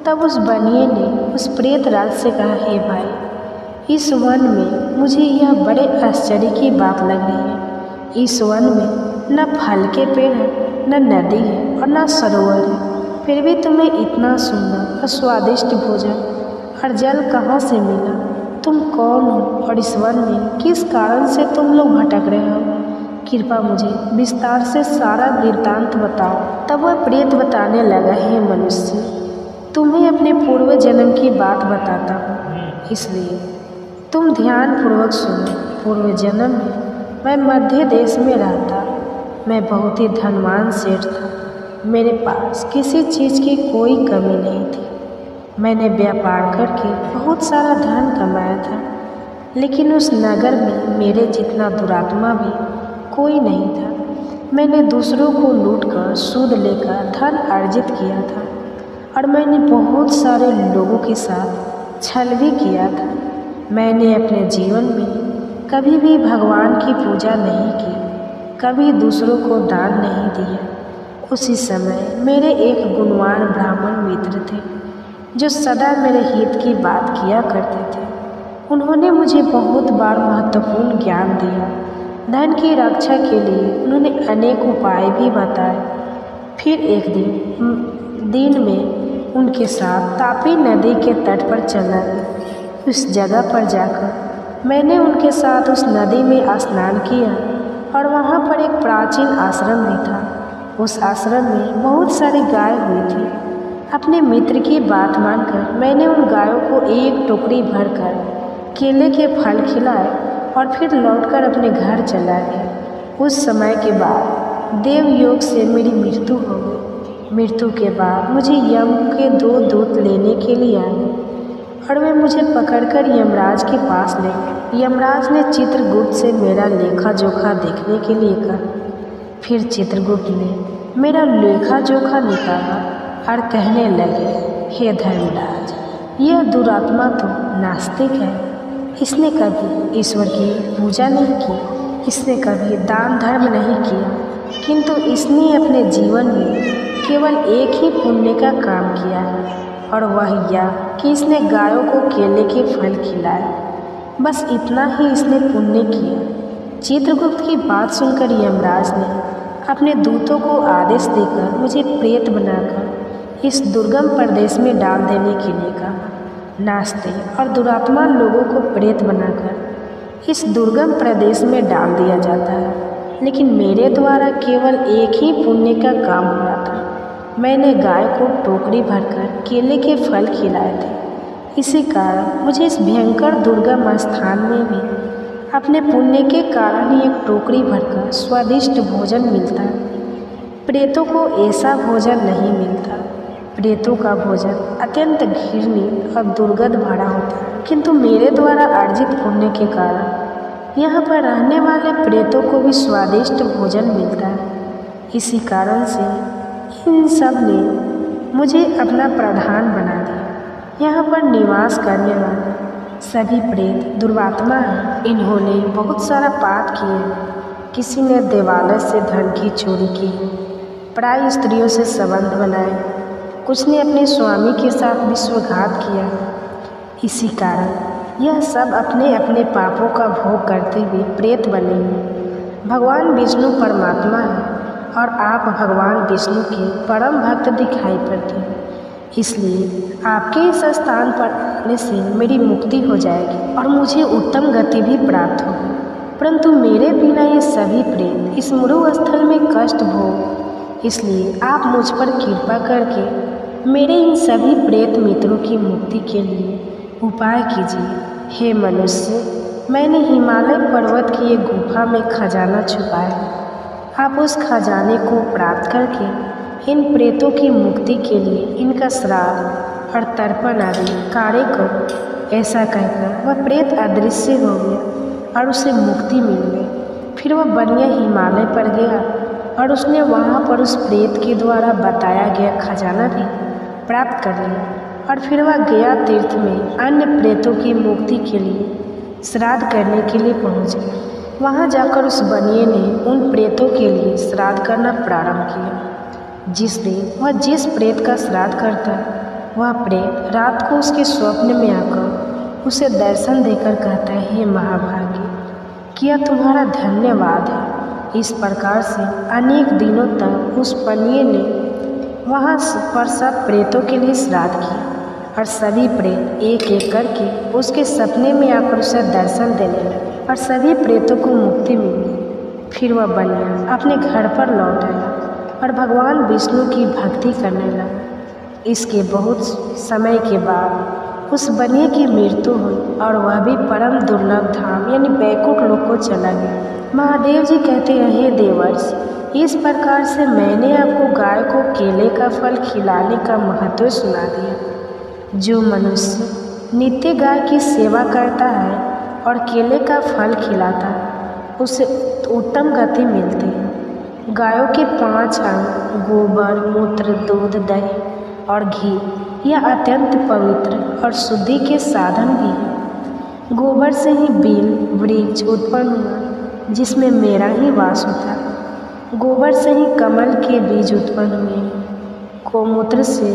तब उस बनिए ने उस प्रेत राज से कहा, हे भाई, इस वन में मुझे यह बड़े आश्चर्य की बात लग रही है। इस वन में न फल के पेड़ है, न नदी है और न सरोवर है, फिर भी तुम्हें इतना सुंदर और स्वादिष्ट भोजन और जल कहाँ से मिला? तुम कौन हो और इस वन में किस कारण से तुम लोग भटक रहे हो? कृपा मुझे विस्तार से सारा वृत्तांत बताओ। तब वह प्रेत बताने लगा, हे मनुष्य, तुम्हें अपने पूर्व जन्म की बात बताता हूँ, इसलिए तुम ध्यानपूर्वक सुनो। पूर्व जन्म में मैं मध्य देश में रहता। मैं बहुत ही धनवान सेठ था। मेरे पास किसी चीज़ की कोई कमी नहीं थी। मैंने व्यापार करके बहुत सारा धन कमाया था, लेकिन उस नगर में मेरे जितना दुरात्मा भी कोई नहीं था। मैंने दूसरों को लूटकर सूद लेकर धन अर्जित किया था और मैंने बहुत सारे लोगों के साथ छल भी किया था। मैंने अपने जीवन में कभी भी भगवान की पूजा नहीं की, कभी दूसरों को दान नहीं दिया। उसी समय मेरे एक गुणवान ब्राह्मण मित्र थे जो सदा मेरे हित की बात किया करते थे। उन्होंने मुझे बहुत बार महत्वपूर्ण ज्ञान दिया। धन की रक्षा के लिए उन्होंने अनेक उपाय भी बताए। फिर एक दिन में उनके साथ तापी नदी के तट पर चला। उस जगह पर जाकर मैंने उनके साथ उस नदी में स्नान किया और वहाँ पर एक प्राचीन आश्रम भी था। उस आश्रम में बहुत सारी गाय हुई थी। अपने मित्र की बात मानकर मैंने उन गायों को एक टोकरी भरकर केले के फल खिलाए और फिर लौटकर अपने घर चला गया। उस समय के बाद देव योग से मेरी मृत्यु हो गई। मृत्यु के बाद मुझे यम के 2 दूत लेने के लिए आए और वे मुझे पकड़कर यमराज के पास ले गए। यमराज ने चित्रगुप्त से मेरा लेखा जोखा देखने के लिए कहा। फिर चित्रगुप्त ने मेरा लेखा जोखा निकाला और कहने लगे, हे धर्मराज, यह दुरात्मा तो नास्तिक है। इसने कभी ईश्वर की पूजा नहीं की, इसने कभी दान धर्म नहीं किया, किंतु इसने अपने जीवन में केवल एक ही पुण्य का काम किया है और वह यह कि इसने गायों को केले के फल खिलाए। बस इतना ही इसने पुण्य किया। चित्रगुप्त की बात सुनकर यमराज ने अपने दूतों को आदेश देकर मुझे प्रेत बनाकर इस दुर्गम प्रदेश में डाल देने के लिए कहा। नास्तिक और दुरात्मा लोगों को प्रेत बनाकर इस दुर्गम प्रदेश में डाल दिया जाता है, लेकिन मेरे द्वारा केवल एक ही पुण्य का काम हुआ था। मैंने गाय को टोकरी भरकर केले के फल खिलाए थे। इसी कारण मुझे इस भयंकर दुर्गम स्थान में भी अपने पुण्य के कारण ही एक टोकरी भरकर स्वादिष्ट भोजन मिलता है। प्रेतों को ऐसा भोजन नहीं मिलता। प्रेतों का भोजन अत्यंत घृणित और दुर्गंध भरा होता है, किंतु मेरे द्वारा अर्जित पुण्य के कारण यहाँ पर रहने वाले प्रेतों को भी स्वादिष्ट भोजन मिलता है। इसी कारण से इन सब ने मुझे अपना प्रधान बना दिया। यहाँ पर निवास करने वाले सभी प्रेत दुर्वात्मा हैं। इन्होंने बहुत सारा पाप किए। किसी ने देवालय से धन की चोरी की, पराई स्त्रियों से संबंध बनाए, कुछ ने अपने स्वामी के साथ विश्वघात किया। इसी कारण यह सब अपने अपने पापों का भोग करते हुए प्रेत बने हैं। भगवान विष्णु परमात्मा है और आप भगवान विष्णु के परम भक्त दिखाई पड़ते हैं। इसलिए आपके इस स्थान पर आने से मेरी मुक्ति हो जाएगी और मुझे उत्तम गति भी प्राप्त होगी। परंतु मेरे बिना ये सभी प्रेत इस मरु स्थल में कष्ट भोग, इसलिए आप मुझ पर कृपा करके मेरे इन सभी प्रेत मित्रों की मुक्ति के लिए उपाय कीजिए। हे मनुष्य, मैंने हिमालय पर्वत की एक गुफा में खजाना छुपाया है। आप उस खजाने को प्राप्त करके इन प्रेतों की मुक्ति के लिए इनका श्राद्ध और तर्पण आदि कार्य करो। ऐसा कहकर वह प्रेत अदृश्य हो गया और उसे मुक्ति मिल गई। फिर वह बनिया हिमालय पर गया और उसने वहाँ पर उस प्रेत के द्वारा बताया गया खजाना भी प्राप्त कर लिया। और फिर वह गया तीर्थ में अन्य प्रेतों की मुक्ति के लिए श्राद्ध करने के लिए पहुँचे। वहाँ जाकर उस बनिए ने उन प्रेतों के लिए श्राद्ध करना प्रारंभ किया। जिस दिन वह जिस प्रेत का श्राद्ध करता, वह प्रेत रात को उसके स्वप्न में आकर उसे दर्शन देकर कहता है, हे महाभागी, क्या तुम्हारा धन्यवाद है। इस प्रकार से अनेक दिनों तक उस बनिए ने वहाँ पर सब प्रेतों के लिए श्राद्ध किया और सभी प्रेत एक एक करके उसके सपने में आकर उसे दर्शन देने लगे और सभी प्रेतों को मुक्ति मिली। फिर वह बनिया अपने घर पर लौट आया और भगवान विष्णु की भक्ति करने लगा। इसके बहुत समय के बाद उस बनिए की मृत्यु हुई और वह भी परम दुर्लभ धाम यानी बैकुंठ लोक को चला गया। महादेव जी कहते हैं, हे देवर्ष, इस प्रकार से मैंने आपको गाय को केले का फल खिलाने का महत्व सुना दिया। जो मनुष्य नित्य गाय की सेवा करता है और केले का फल खिलाता है, उसे उत्तम गति मिलती है। गायों के 5 अंग गोबर, मूत्र, दूध, दही और घी यह अत्यंत पवित्र और शुद्धि के साधन भी है। गोबर से ही बील वृक्ष उत्पन्न हुआ जिसमें मेरा ही वास होता है। गोबर से ही कमल के बीज उत्पन्न हुए। गोमूत्र से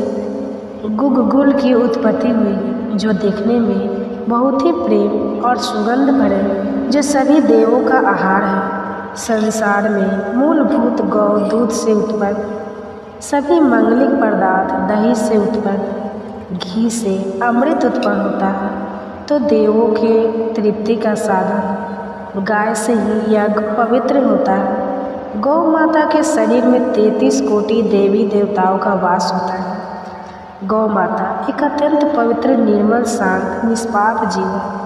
गुगुल की उत्पत्ति हुई जो देखने में बहुत ही प्रेम और सुगंध भरे, जो सभी देवों का आहार है। संसार में मूलभूत गौ दूध से उत्पन्न, सभी मंगलिक पदार्थ दही से उत्पन्न, घी से अमृत उत्पन्न होता है तो देवों के तृप्ति का साधन। गाय से ही यज्ञ पवित्र होता है। गौ माता के शरीर में 33 कोटि देवी देवताओं का वास होता है। गौ माता एक अत्यंत पवित्र, निर्मल, शांत, निष्पाप जीव है।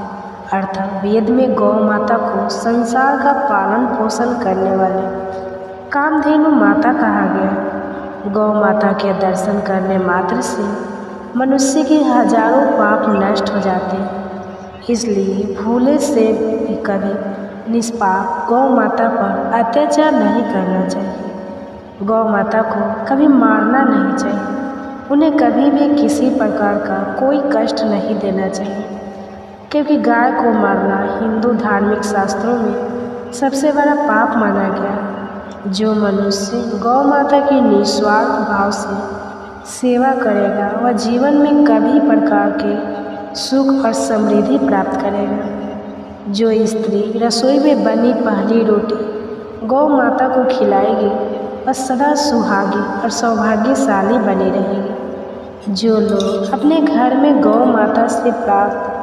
अर्थात वेद में गौ माता को संसार का पालन पोषण करने वाले कामधेनु माता कहा गया। गौ माता के दर्शन करने मात्र से मनुष्य के हजारों पाप नष्ट हो जाते हैं। इसलिए भूले से भी कभी निष्पाप गौ माता पर अत्याचार नहीं करना चाहिए। गौ माता को कभी मारना नहीं चाहिए। उन्हें कभी भी किसी प्रकार का कोई कष्ट नहीं देना चाहिए, क्योंकि गाय को मारना हिंदू धार्मिक शास्त्रों में सबसे बड़ा पाप माना गया है। जो मनुष्य गौ माता की निस्वार्थ भाव से सेवा करेगा वह जीवन में कभी प्रकार के सुख और समृद्धि प्राप्त करेगा। जो स्त्री रसोई में बनी पहली रोटी गौ माता को खिलाएगी वह सदा सुहागी और सौभाग्यशाली बनी रहेगी। जो लोग अपने घर में गौ माता से प्राप्त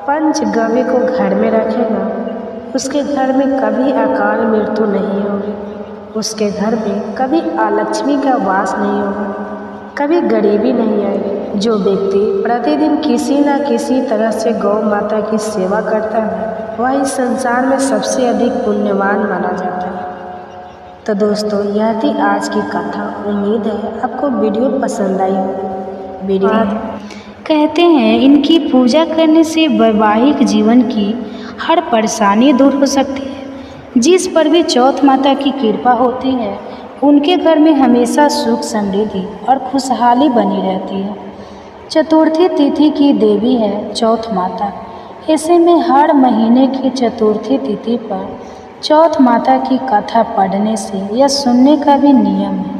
पंचगव्य को घर में रखेगा उसके घर में कभी अकाल मृत्यु नहीं होगी। उसके घर में कभी अलक्ष्मी का वास नहीं होगा, कभी गरीबी नहीं आएगी। जो व्यक्ति प्रतिदिन किसी न किसी तरह से गौ माता की सेवा करता है वह इस संसार में सबसे अधिक पुण्यवान माना जाता है। तो दोस्तों, यह थी आज की कथा। उम्मीद है आपको वीडियो पसंद आई होगी। वीडियो कहते हैं इनकी पूजा करने से वैवाहिक जीवन की हर परेशानी दूर हो सकती है। जिस पर भी चौथ माता की कृपा होती है उनके घर में हमेशा सुख, समृद्धि और खुशहाली बनी रहती है। चतुर्थी तिथि की देवी है चौथ माता। ऐसे में हर महीने की चतुर्थी तिथि पर चौथ माता की कथा पढ़ने से या सुनने का भी नियम है।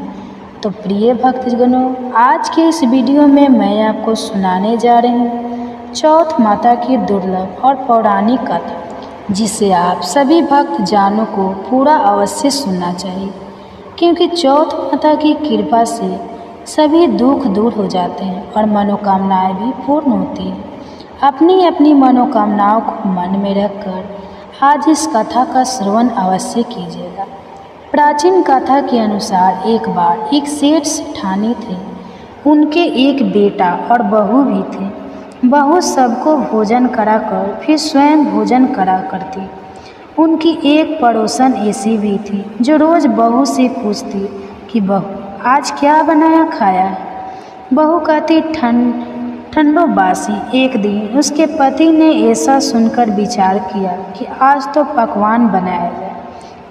तो प्रिय भक्तजनों, आज के इस वीडियो में मैं आपको सुनाने जा रही हूँ चौथ माता की दुर्लभ और पौराणिक कथा, जिसे आप सभी भक्तजनों को पूरा अवश्य सुनना चाहिए, क्योंकि चौथ माता की कृपा से सभी दुख दूर हो जाते हैं और मनोकामनाएं भी पूर्ण होती हैं। अपनी अपनी मनोकामनाओं को मन में रखकर आज इस कथा का श्रवण अवश्य कीजिएगा। प्राचीन कथा के अनुसार एक बार एक सेठ सेठानी थे। उनके एक बेटा और बहू भी थे। बहू सबको भोजन कराकर फिर स्वयं भोजन करा करती। उनकी एक पड़ोसन ऐसी भी थी जो रोज़ बहू से पूछती कि बहू आज क्या बनाया खाया है। बहू कहती ठंडो बासी। एक दिन उसके पति ने ऐसा सुनकर विचार किया कि आज तो पकवान बनाया जाए,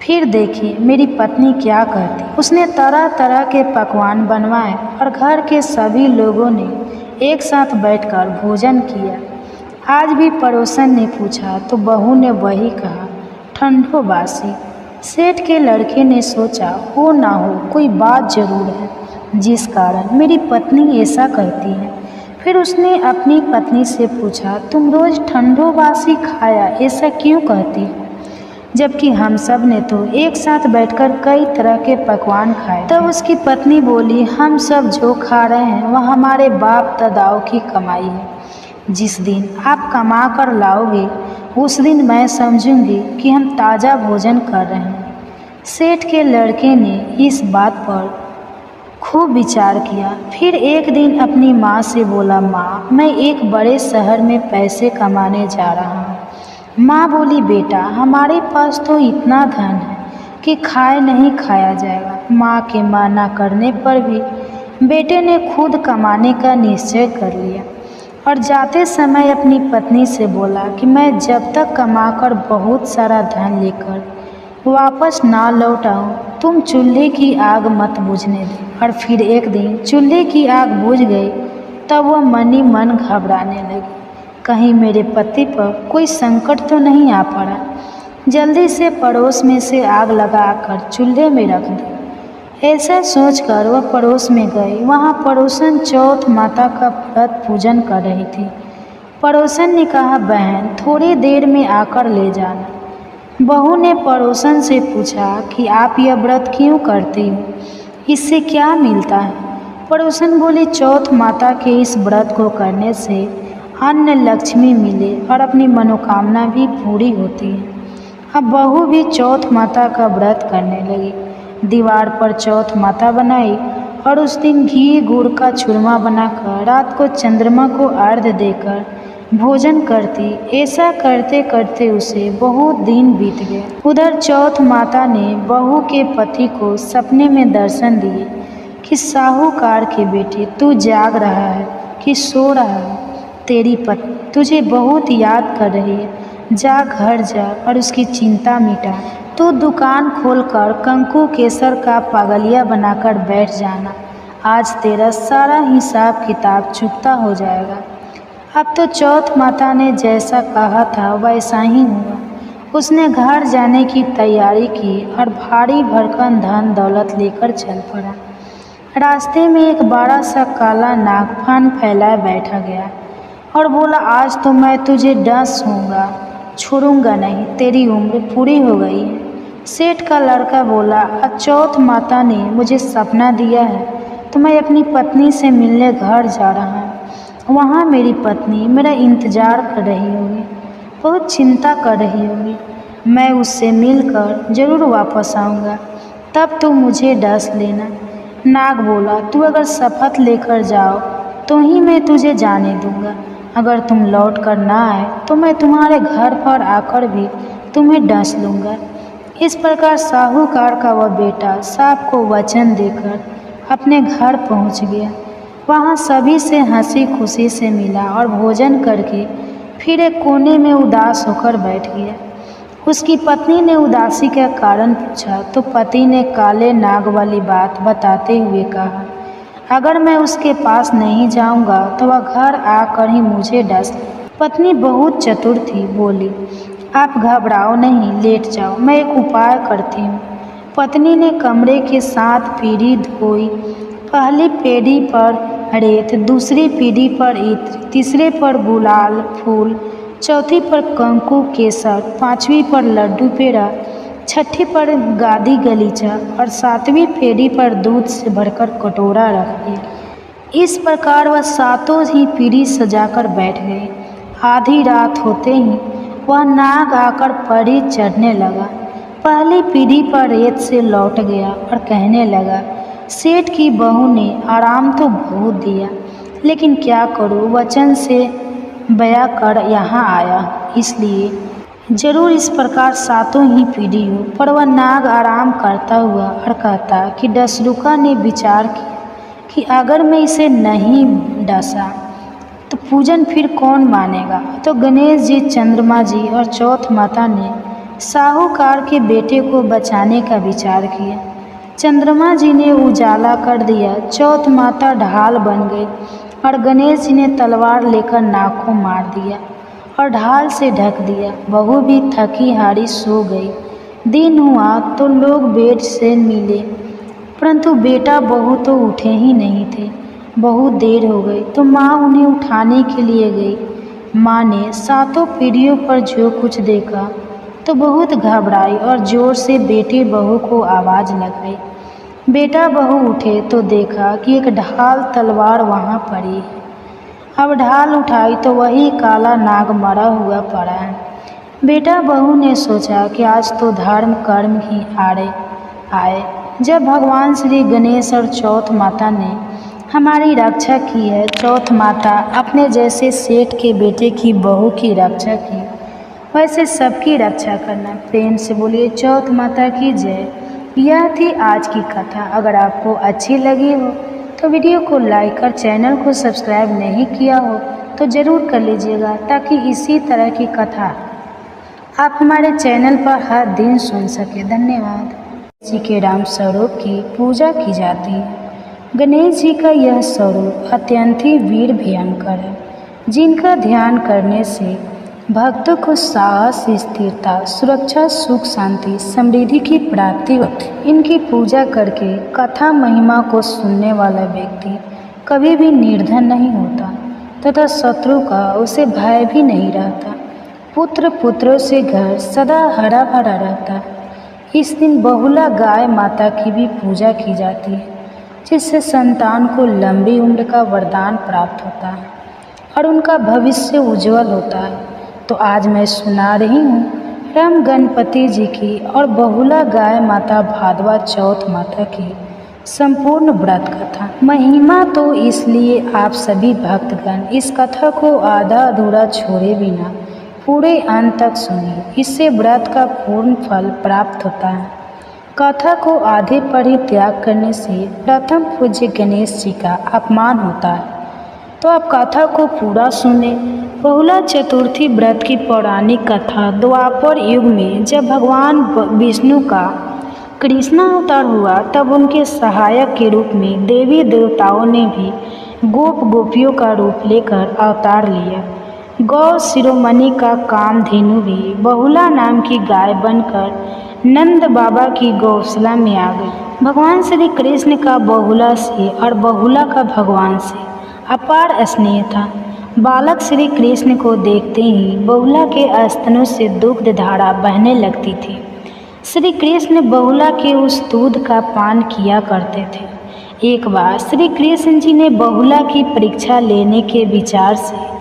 फिर देखिए मेरी पत्नी क्या कहती। उसने तरह तरह के पकवान बनवाए और घर के सभी लोगों ने एक साथ बैठकर भोजन किया। आज भी पड़ोसन ने पूछा तो बहू ने वही कहा, ठंडो बासी। सेठ के लड़के ने सोचा हो ना हो कोई बात जरूर है जिस कारण मेरी पत्नी ऐसा कहती है। फिर उसने अपनी पत्नी से पूछा, तुम रोज़ ठंडो बासी खाया ऐसा क्यों कहती हो, जबकि हम सब ने तो एक साथ बैठकर कई तरह के पकवान खाए। तब उसकी पत्नी बोली, हम सब जो खा रहे हैं वह हमारे बाप दादाओं की कमाई है। जिस दिन आप कमा कर लाओगे उस दिन मैं समझूंगी कि हम ताज़ा भोजन कर रहे हैं। सेठ के लड़के ने इस बात पर खूब विचार किया। फिर एक दिन अपनी माँ से बोला, माँ मैं एक बड़े शहर में पैसे कमाने जा रहा हूँ। माँ बोली, बेटा हमारे पास तो इतना धन है कि खाए नहीं खाया जाएगा। माँ के मना करने पर भी बेटे ने खुद कमाने का निश्चय कर लिया और जाते समय अपनी पत्नी से बोला कि मैं जब तक कमाकर बहुत सारा धन लेकर वापस ना लौट आऊँ तुम चूल्हे की आग मत बुझने दे। और फिर एक दिन चूल्हे की आग बुझ गई तब वह मनी मन घबराने लगी, कहीं मेरे पति पर कोई संकट तो नहीं आ पड़ा। जल्दी से पड़ोस में से आग लगाकर चूल्हे में रख दी। ऐसा सोचकर वह पड़ोस में गई। वहाँ पड़ोसन चौथ माता का व्रत पूजन कर रही थी। पड़ोसन ने कहा, बहन थोड़ी देर में आकर ले जाना। बहू ने पड़ोसन से पूछा कि आप यह व्रत क्यों करती हो, इससे क्या मिलता है। पड़ोसन बोली, चौथ माता के इस व्रत को करने से अन्न लक्ष्मी मिले और अपनी मनोकामना भी पूरी होती है। अब बहू भी चौथ माता का व्रत करने लगी। दीवार पर चौथ माता बनाई और उस दिन घी गुड़ का चूरमा बनाकर रात को चंद्रमा को अर्घ्य देकर भोजन करती। ऐसा करते करते उसे बहुत दिन बीत गए। उधर चौथ माता ने बहू के पति को सपने में दर्शन दिए कि साहूकार के बेटे तू जाग रहा है कि सो रहा है, तेरी पत्नी तुझे बहुत याद कर रही है, जा घर जा और उसकी चिंता मिटा। तो दुकान खोलकर कंकु केसर का पागलिया बनाकर बैठ जाना, आज तेरा सारा हिसाब किताब चुकता हो जाएगा। अब तो चौथ माता ने जैसा कहा था वैसा ही हुआ। उसने घर जाने की तैयारी की और भारी भरकम धन दौलत लेकर चल पड़ा। रास्ते में एक बड़ा सा काला नागफन फैलाए बैठा गया और बोला, आज तो मैं तुझे डस दूंगा, छोड़ूंगा नहीं, तेरी उम्र पूरी हो गई है। सेठ का लड़का बोला, आज चौथ माता ने मुझे सपना दिया है तो मैं अपनी पत्नी से मिलने घर जा रहा हूँ। वहाँ मेरी पत्नी मेरा इंतज़ार कर रही होगी, बहुत चिंता कर रही होगी। मैं उससे मिलकर ज़रूर वापस आऊँगा, तब तू मुझे डस लेना। नाग बोला, तू अगर शपथ लेकर जाओ तो ही मैं तुझे जाने दूँगा, अगर तुम लौट कर ना आए तो मैं तुम्हारे घर पर आकर भी तुम्हें डस लूँगा। इस प्रकार साहूकार का वह बेटा सांप को वचन देकर अपने घर पहुँच गया। वहाँ सभी से हंसी खुशी से मिला और भोजन करके फिर एक कोने में उदास होकर बैठ गया। उसकी पत्नी ने उदासी का कारण पूछा तो पति ने काले नाग वाली बात बताते हुए कहा, अगर मैं उसके पास नहीं जाऊंगा तो वह घर आकर ही मुझे डस। पत्नी बहुत चतुर थी, बोली, आप घबराओ नहीं, लेट जाओ, मैं एक उपाय करती हूँ। पत्नी ने कमरे के 7 पीढ़ी धोई। पहली पीढ़ी पर रेत, दूसरी पीढ़ी पर इत्र, तीसरे पर गुलाल फूल, चौथी पर कंकु केसर, 5वीं पर लड्डू पेड़ा छठी पर गादी गलीचा और सातवीं फेरी पर दूध से भरकर कटोरा रख दिया। इस प्रकार वह सातों ही पीढ़ी सजाकर बैठ गई। आधी रात होते ही वह नाग आकर परी चढ़ने लगा। पहली पीढ़ी पर रेत से लौट गया और कहने लगा, सेठ की बहू ने आराम तो बहुत दिया, लेकिन क्या करूं, वचन से बया कर यहाँ आया, इसलिए जरूर इस प्रकार सातों ही पीढ़ी हो। पर वह नाग आराम करता हुआ और कहता कि डसरुका ने विचार किया कि अगर मैं इसे नहीं डसा तो पूजन फिर कौन मानेगा। तो गणेश जी, चंद्रमा जी और चौथ माता ने साहूकार के बेटे को बचाने का विचार किया। चंद्रमा जी ने उजाला कर दिया, चौथ माता ढाल बन गई और गणेश जी ने तलवार लेकर नाग को मार दिया और ढाल से ढक दिया। बहू भी थकी हारी सो गई। दिन हुआ तो लोग बेड से मिले, परंतु बेटा बहू तो उठे ही नहीं थे। बहुत देर हो गई तो माँ उन्हें उठाने के लिए गई। माँ ने सातों पीढ़ियों पर जो कुछ देखा तो बहुत घबराई और जोर से बेटे बहू को आवाज़ लगाई। बेटा बहू उठे तो देखा कि एक ढाल तलवार वहाँ पड़ी है। अब ढाल उठाई तो वही काला नाग मरा हुआ पड़ा है। बेटा बहू ने सोचा कि आज तो धर्म कर्म ही आए। जब भगवान श्री गणेश और चौथ माता ने हमारी रक्षा की है, चौथ माता अपने जैसे सेठ के बेटे की बहू की रक्षा की, वैसे सबकी रक्षा करना। प्रेम से बोलिए चौथ माता की जय। यह थी आज की कथा। अगर आपको अच्छी लगी हो तो वीडियो को लाइक और चैनल को सब्सक्राइब नहीं किया हो तो ज़रूर कर लीजिएगा, ताकि इसी तरह की कथा आप हमारे चैनल पर हर दिन सुन सके। धन्यवाद। जी के राम स्वरूप की पूजा की जाती है। गणेश जी का यह स्वरूप अत्यंत ही वीर भयंकर है, जिनका ध्यान करने से भक्तों को साहस, स्थिरता, सुरक्षा, सुख, शांति, समृद्धि की प्राप्ति होती है। इनकी पूजा करके कथा महिमा को सुनने वाला व्यक्ति कभी भी निर्धन नहीं होता तथा शत्रु का उसे भय भी नहीं रहता। पुत्रों से घर सदा हरा भरा रहता है। इस दिन बहुला गाय माता की भी पूजा की जाती है, जिससे संतान को लंबी उम्र का वरदान प्राप्त होता है और उनका भविष्य उज्जवल होता है। तो आज मैं सुना रही हूँ राम गणपति जी की और बहुला गाय माता भादवा चौथ माता की संपूर्ण व्रत कथा। महिमा तो इसलिए आप सभी भक्तगण इस कथा को आधा अधूरा छोड़े बिना पूरे अंत तक सुनिए। इससे व्रत का पूर्ण फल प्राप्त होता है। कथा को आधे पर ही त्याग करने से प्रथम पूज्य गणेश जी का अपमान होता है। तो आप कथा को पूरा सुने। बहुला चतुर्थी व्रत की पौराणिक कथा द्वापर युग में जब भगवान विष्णु का कृष्ण अवतार हुआ, तब उनके सहायक के रूप में देवी देवताओं ने भी गोपियों का रूप लेकर अवतार लिया। गौ शिरोमणि का कामधेनु भी बहुला नाम की गाय बनकर नंद बाबा की गौशाला में आ गई। भगवान श्री कृष्ण का बहुला से और बहुला का भगवान से अपार स्नेह था। बालक श्री कृष्ण को देखते ही बहुला के स्तनों से दुग्ध धारा बहने लगती थी। श्री कृष्ण बहुला के उस दूध का पान किया करते थे। एक बार श्री कृष्ण जी ने बहुला की परीक्षा लेने के विचार से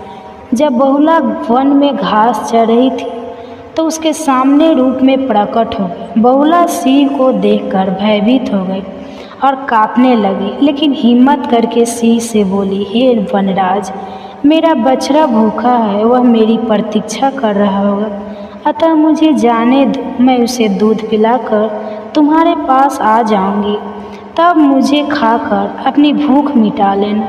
जब बहुला वन में घास चढ़ रही थी तो उसके सामने रूप में प्रकट हो गई। बहुला सिंह को देखकर भयभीत हो गई और कांपने लगी, लेकिन हिम्मत करके सिंह से बोली, हे वनराज, मेरा बछड़ा भूखा है, वह मेरी प्रतीक्षा कर रहा होगा, अतः मुझे जाने दो, मैं उसे दूध पिलाकर तुम्हारे पास आ जाऊंगी, तब मुझे खाकर अपनी भूख मिटा लेना।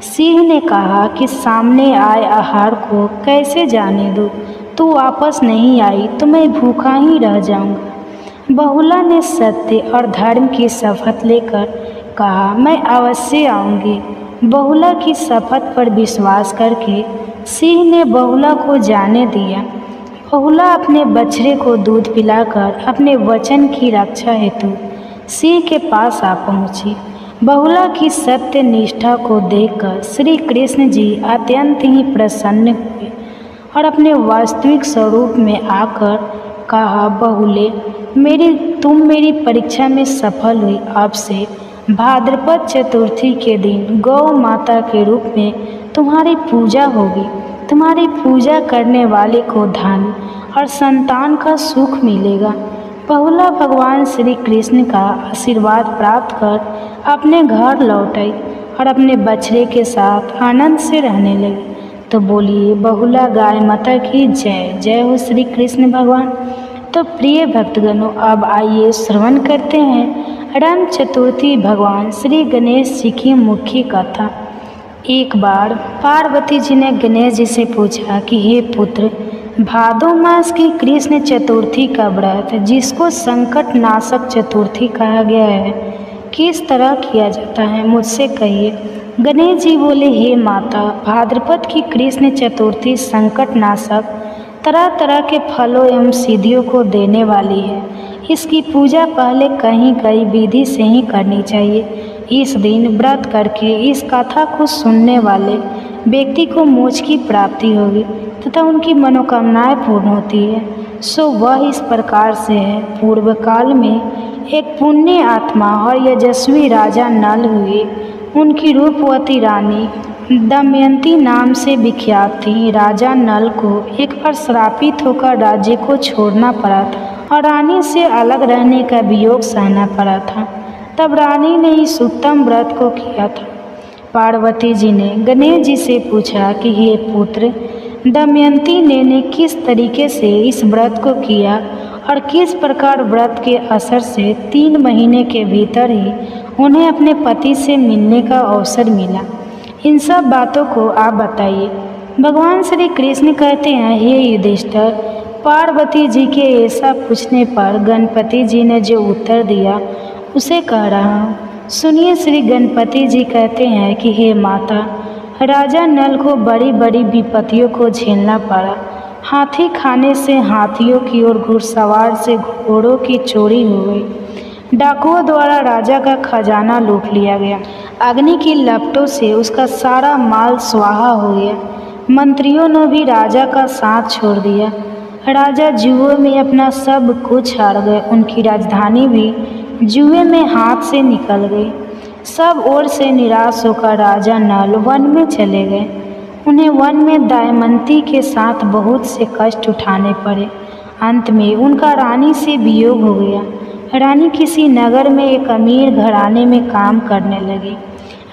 सिंह ने कहा कि सामने आए आहार को कैसे जाने दूँ, तू वापस नहीं आई तो मैं भूखा ही रह जाऊंगा। बहुला ने सत्य और धर्म की शपथ लेकर कहा, मैं अवश्य आऊंगी। बहुला की शपथ पर विश्वास करके सिंह ने बहुला को जाने दिया। बहुला अपने बछड़े को दूध पिलाकर अपने वचन की रक्षा हेतु सिंह के पास आ पहुंची। बहुला की सत्य निष्ठा को देखकर श्री कृष्ण जी अत्यंत ही प्रसन्न हुए और अपने वास्तविक स्वरूप में आकर कहा, बहुले तुम मेरी परीक्षा में सफल हुई। अब से भाद्रपद चतुर्थी के दिन गौ माता के रूप में तुम्हारी पूजा होगी। तुम्हारी पूजा करने वाले को धन और संतान का सुख मिलेगा। बहुला भगवान श्री कृष्ण का आशीर्वाद प्राप्त कर अपने घर लौट आई और अपने बछड़े के साथ आनंद से रहने लगी। तो बोलिए बहुला गाय माता की जय। जय हो श्री कृष्ण भगवान। तो प्रिय भक्तगणों, अब आइए श्रवण करते हैं राम चतुर्थी भगवान श्री गणेश जी की मुख्य कथा। एक बार पार्वती जी ने गणेश जी से पूछा कि हे पुत्र, भादो मास की कृष्ण चतुर्थी का व्रत, जिसको संकट नाशक चतुर्थी कहा गया है, किस तरह किया जाता है, मुझसे कहिए। गणेश जी बोले, हे माता, भाद्रपद की कृष्ण चतुर्थी संकट नाशक तरह तरह के फलों एवं सिद्धियों को देने वाली है। इसकी पूजा पहले कई विधि से ही करनी चाहिए। इस दिन व्रत करके इस कथा को सुनने वाले व्यक्ति को मोक्ष की प्राप्ति होगी तथा उनकी मनोकामनाएं पूर्ण होती है। सो वह इस प्रकार से है। पूर्व काल में एक पुण्य आत्मा और यशस्वी राजा नल हुए। उनकी रूपवती रानी दमयंती नाम से विख्यात थी। राजा नल को एक बार श्रापित होकर राज्य को छोड़ना पड़ा था और रानी से अलग रहने का वियोग सहना पड़ा था। तब रानी ने इस उत्तम व्रत को किया था। पार्वती जी ने गणेश जी से पूछा कि हे पुत्र, दमयंती ने किस तरीके से इस व्रत को किया और किस प्रकार व्रत के असर से 3 महीने के भीतर ही उन्हें अपने पति से मिलने का अवसर मिला। इन सब बातों को आप बताइए। भगवान श्री कृष्ण कहते हैं, हे युधिष्ठिर, पार्वती जी के ऐसा पूछने पर गणपति जी ने जो उत्तर दिया उसे कह रहा हूँ। सुनिए। श्री गणपति जी कहते हैं कि हे माता, राजा नल को बड़ी बड़ी विपत्तियों को झेलना पड़ा। हाथी खाने से हाथियों की और घुड़सवार से घोड़ों की चोरी हो गई। डाकुओं द्वारा राजा का खजाना लूट लिया गया। अग्नि की लपटों से उसका सारा माल स्वाहा हो गया। मंत्रियों ने भी राजा का साथ छोड़ दिया। राजा जुए में अपना सब कुछ हार गए। उनकी राजधानी भी जुए में हाथ से निकल गई। सब ओर से निराश होकर राजा नल वन में चले गए। उन्हें वन में दमयंती के साथ बहुत से कष्ट उठाने पड़े। अंत में उनका रानी से वियोग हो गया। रानी किसी नगर में एक अमीर घराने में काम करने लगी।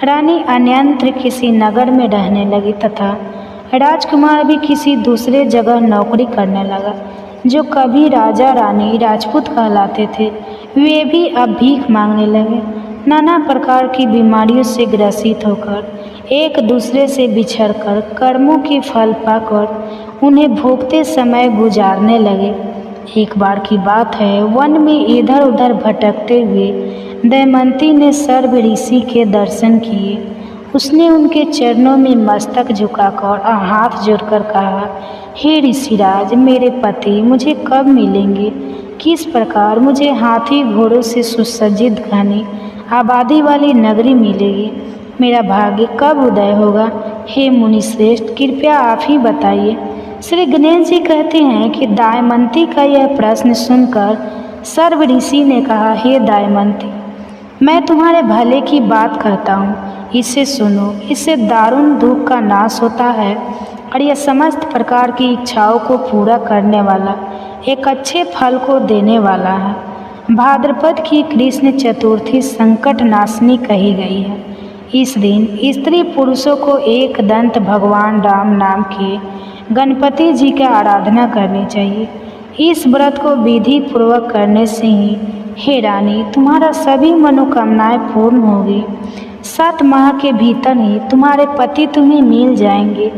रानी अन्यत्र किसी नगर में रहने लगी तथा राजकुमार भी किसी दूसरे जगह नौकरी करने लगा। जो कभी राजा रानी राजपूत कहलाते थे, वे भी अब भीख मांगने लगे। नाना प्रकार की बीमारियों से ग्रसित होकर एक दूसरे से बिछड़कर कर्मों की फल पाकर उन्हें भोगते समय गुजारने लगे। एक बार की बात है, वन में इधर उधर भटकते हुए दमयंती ने सर्व ऋषि के दर्शन किए। उसने उनके चरणों में मस्तक झुकाकर और हाथ जोड़कर कहा, हे ऋषिराज, मेरे पति मुझे कब मिलेंगे? किस प्रकार मुझे हाथी घोड़ों से सुसज्जित घनी आबादी वाली नगरी मिलेगी? मेरा भाग्य कब उदय होगा? हे मुनिश्रेष्ठ, कृपया आप ही बताइए। श्री गणेश जी कहते हैं कि दमयंती का यह प्रश्न सुनकर सर्व ऋषि ने कहा, हे दमयंती, मैं तुम्हारे भले की बात कहता हूँ, इसे सुनो। इससे दारुण दुख का नाश होता है और यह समस्त प्रकार की इच्छाओं को पूरा करने वाला एक अच्छे फल को देने वाला है। भाद्रपद की कृष्ण चतुर्थी संकट नाशनी कही गई है। इस दिन स्त्री पुरुषों को एक दंत भगवान राम नाम के गणपति जी की आराधना करनी चाहिए। इस व्रत को विधि पूर्वक करने से ही, हे रानी, तुम्हारा सभी मनोकामनाएं पूर्ण होगी। 7 माह के भीतर ही तुम्हारे पति तुम्हें मिल जाएंगे।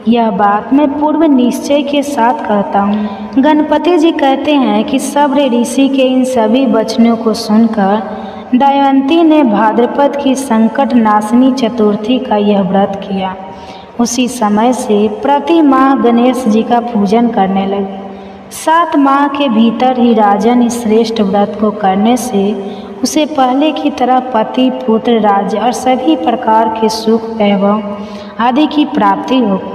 यह बात मैं पूर्व निश्चय के साथ कहता हूँ। गणपति जी कहते हैं कि सब्र ऋषि के इन सभी वचनों को सुनकर दमयंती ने भाद्रपद की संकट नाशनी चतुर्थी का यह व्रत किया। उसी समय से प्रति माह गणेश जी का पूजन करने लगे। 7 माह के भीतर ही राजन इस श्रेष्ठ व्रत को करने से उसे पहले की तरह पति, पुत्र, राज्य और सभी प्रकार के सुख वैभव आदि की प्राप्ति होगी।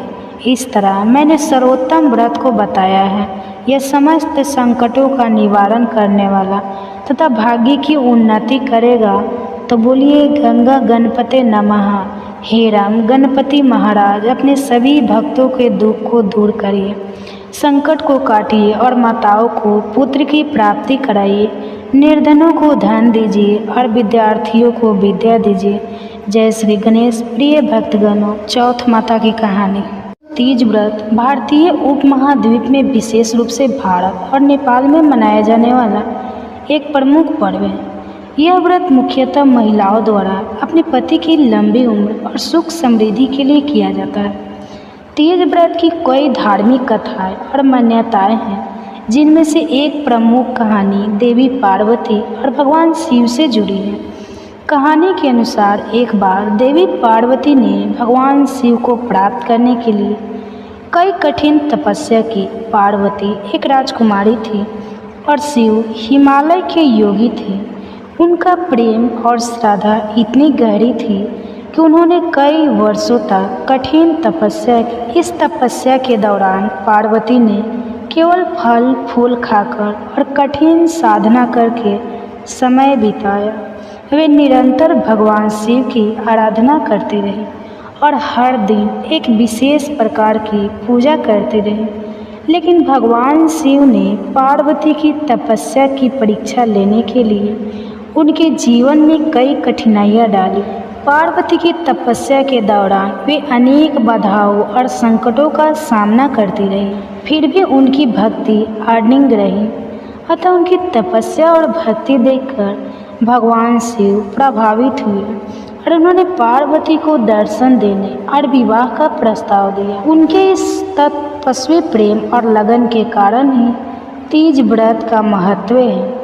इस तरह मैंने सर्वोत्तम व्रत को बताया है। यह समस्त संकटों का निवारण करने वाला तथा भाग्य की उन्नति करेगा। तो बोलिए गंगा गणपते नमः। हे राम गणपति महाराज, अपने सभी भक्तों के दुख को दूर करिए, संकट को काटिए और माताओं को पुत्र की प्राप्ति कराइए, निर्धनों को धन दीजिए और विद्यार्थियों को विद्या दीजिए। जय श्री गणेश। प्रिय भक्तगणों, चौथ माता की कहानी। तीज व्रत भारतीय उपमहाद्वीप में विशेष रूप से भारत और नेपाल में मनाया जाने वाला एक प्रमुख पर्व है। यह व्रत मुख्यतः महिलाओं द्वारा अपने पति की लंबी उम्र और सुख समृद्धि के लिए किया जाता है। तीज व्रत की कई धार्मिक कथाएं और मान्यताएं हैं, जिनमें से एक प्रमुख कहानी देवी पार्वती और भगवान शिव से जुड़ी है। कहानी के अनुसार एक बार देवी पार्वती ने भगवान शिव को प्राप्त करने के लिए कई कठिन तपस्या की। पार्वती एक राजकुमारी थी और शिव हिमालय के योगी थे। उनका प्रेम और श्रद्धा इतनी गहरी थी कि उन्होंने कई वर्षों तक कठिन तपस्या की। इस तपस्या के दौरान पार्वती ने केवल फल फूल खाकर और कठिन साधना करके समय बिताया। वे निरंतर भगवान शिव की आराधना करते रहे और हर दिन एक विशेष प्रकार की पूजा करते रहे। लेकिन भगवान शिव ने पार्वती की तपस्या की परीक्षा लेने के लिए उनके जीवन में कई कठिनाइयाँ डाली। पार्वती की तपस्या के दौरान वे अनेक बाधाओं और संकटों का सामना करती रही, फिर भी उनकी भक्ति अडिग रही। अतः उनकी तपस्या और भक्ति देखकर भगवान शिव प्रभावित हुए और उन्होंने पार्वती को दर्शन देने और विवाह का प्रस्ताव दिया। उनके इस तपस्वी प्रेम और लगन के कारण ही तीज व्रत का महत्व है।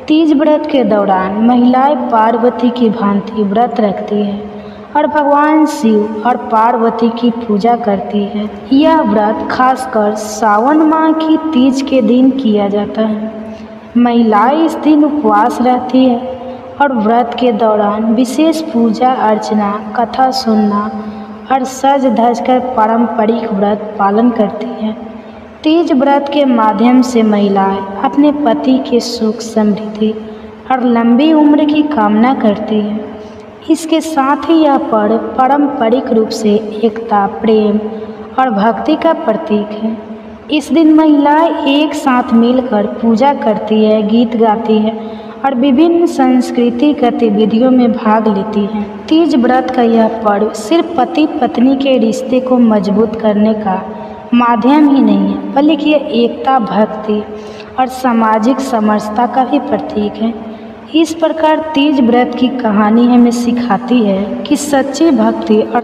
तीज व्रत के दौरान महिलाएं पार्वती की भांति व्रत रखती हैं और भगवान शिव और पार्वती की पूजा करती है। यह व्रत खासकर सावन माह की तीज के दिन किया जाता है। महिलाएं इस दिन उपवास रहती है और व्रत के दौरान विशेष पूजा अर्चना, कथा सुनना और सज धज कर पारंपरिक व्रत पालन करती हैं। तीज व्रत के माध्यम से महिलाएं अपने पति के सुख समृद्धि और लंबी उम्र की कामना करती हैं। इसके साथ ही यह पर्व पारंपरिक रूप से एकता, प्रेम और भक्ति का प्रतीक है। इस दिन महिलाएं एक साथ मिलकर पूजा करती है, गीत गाती है और विभिन्न सांस्कृतिक गतिविधियों में भाग लेती हैं। तीज व्रत का यह पर्व सिर्फ पति पत्नी के रिश्ते को मजबूत करने का माध्यम ही नहीं है, बल्कि यह एकता, भक्ति और सामाजिक समरसता का भी प्रतीक है। इस प्रकार तीज व्रत की कहानी हमें सिखाती है कि सच्ची भक्ति और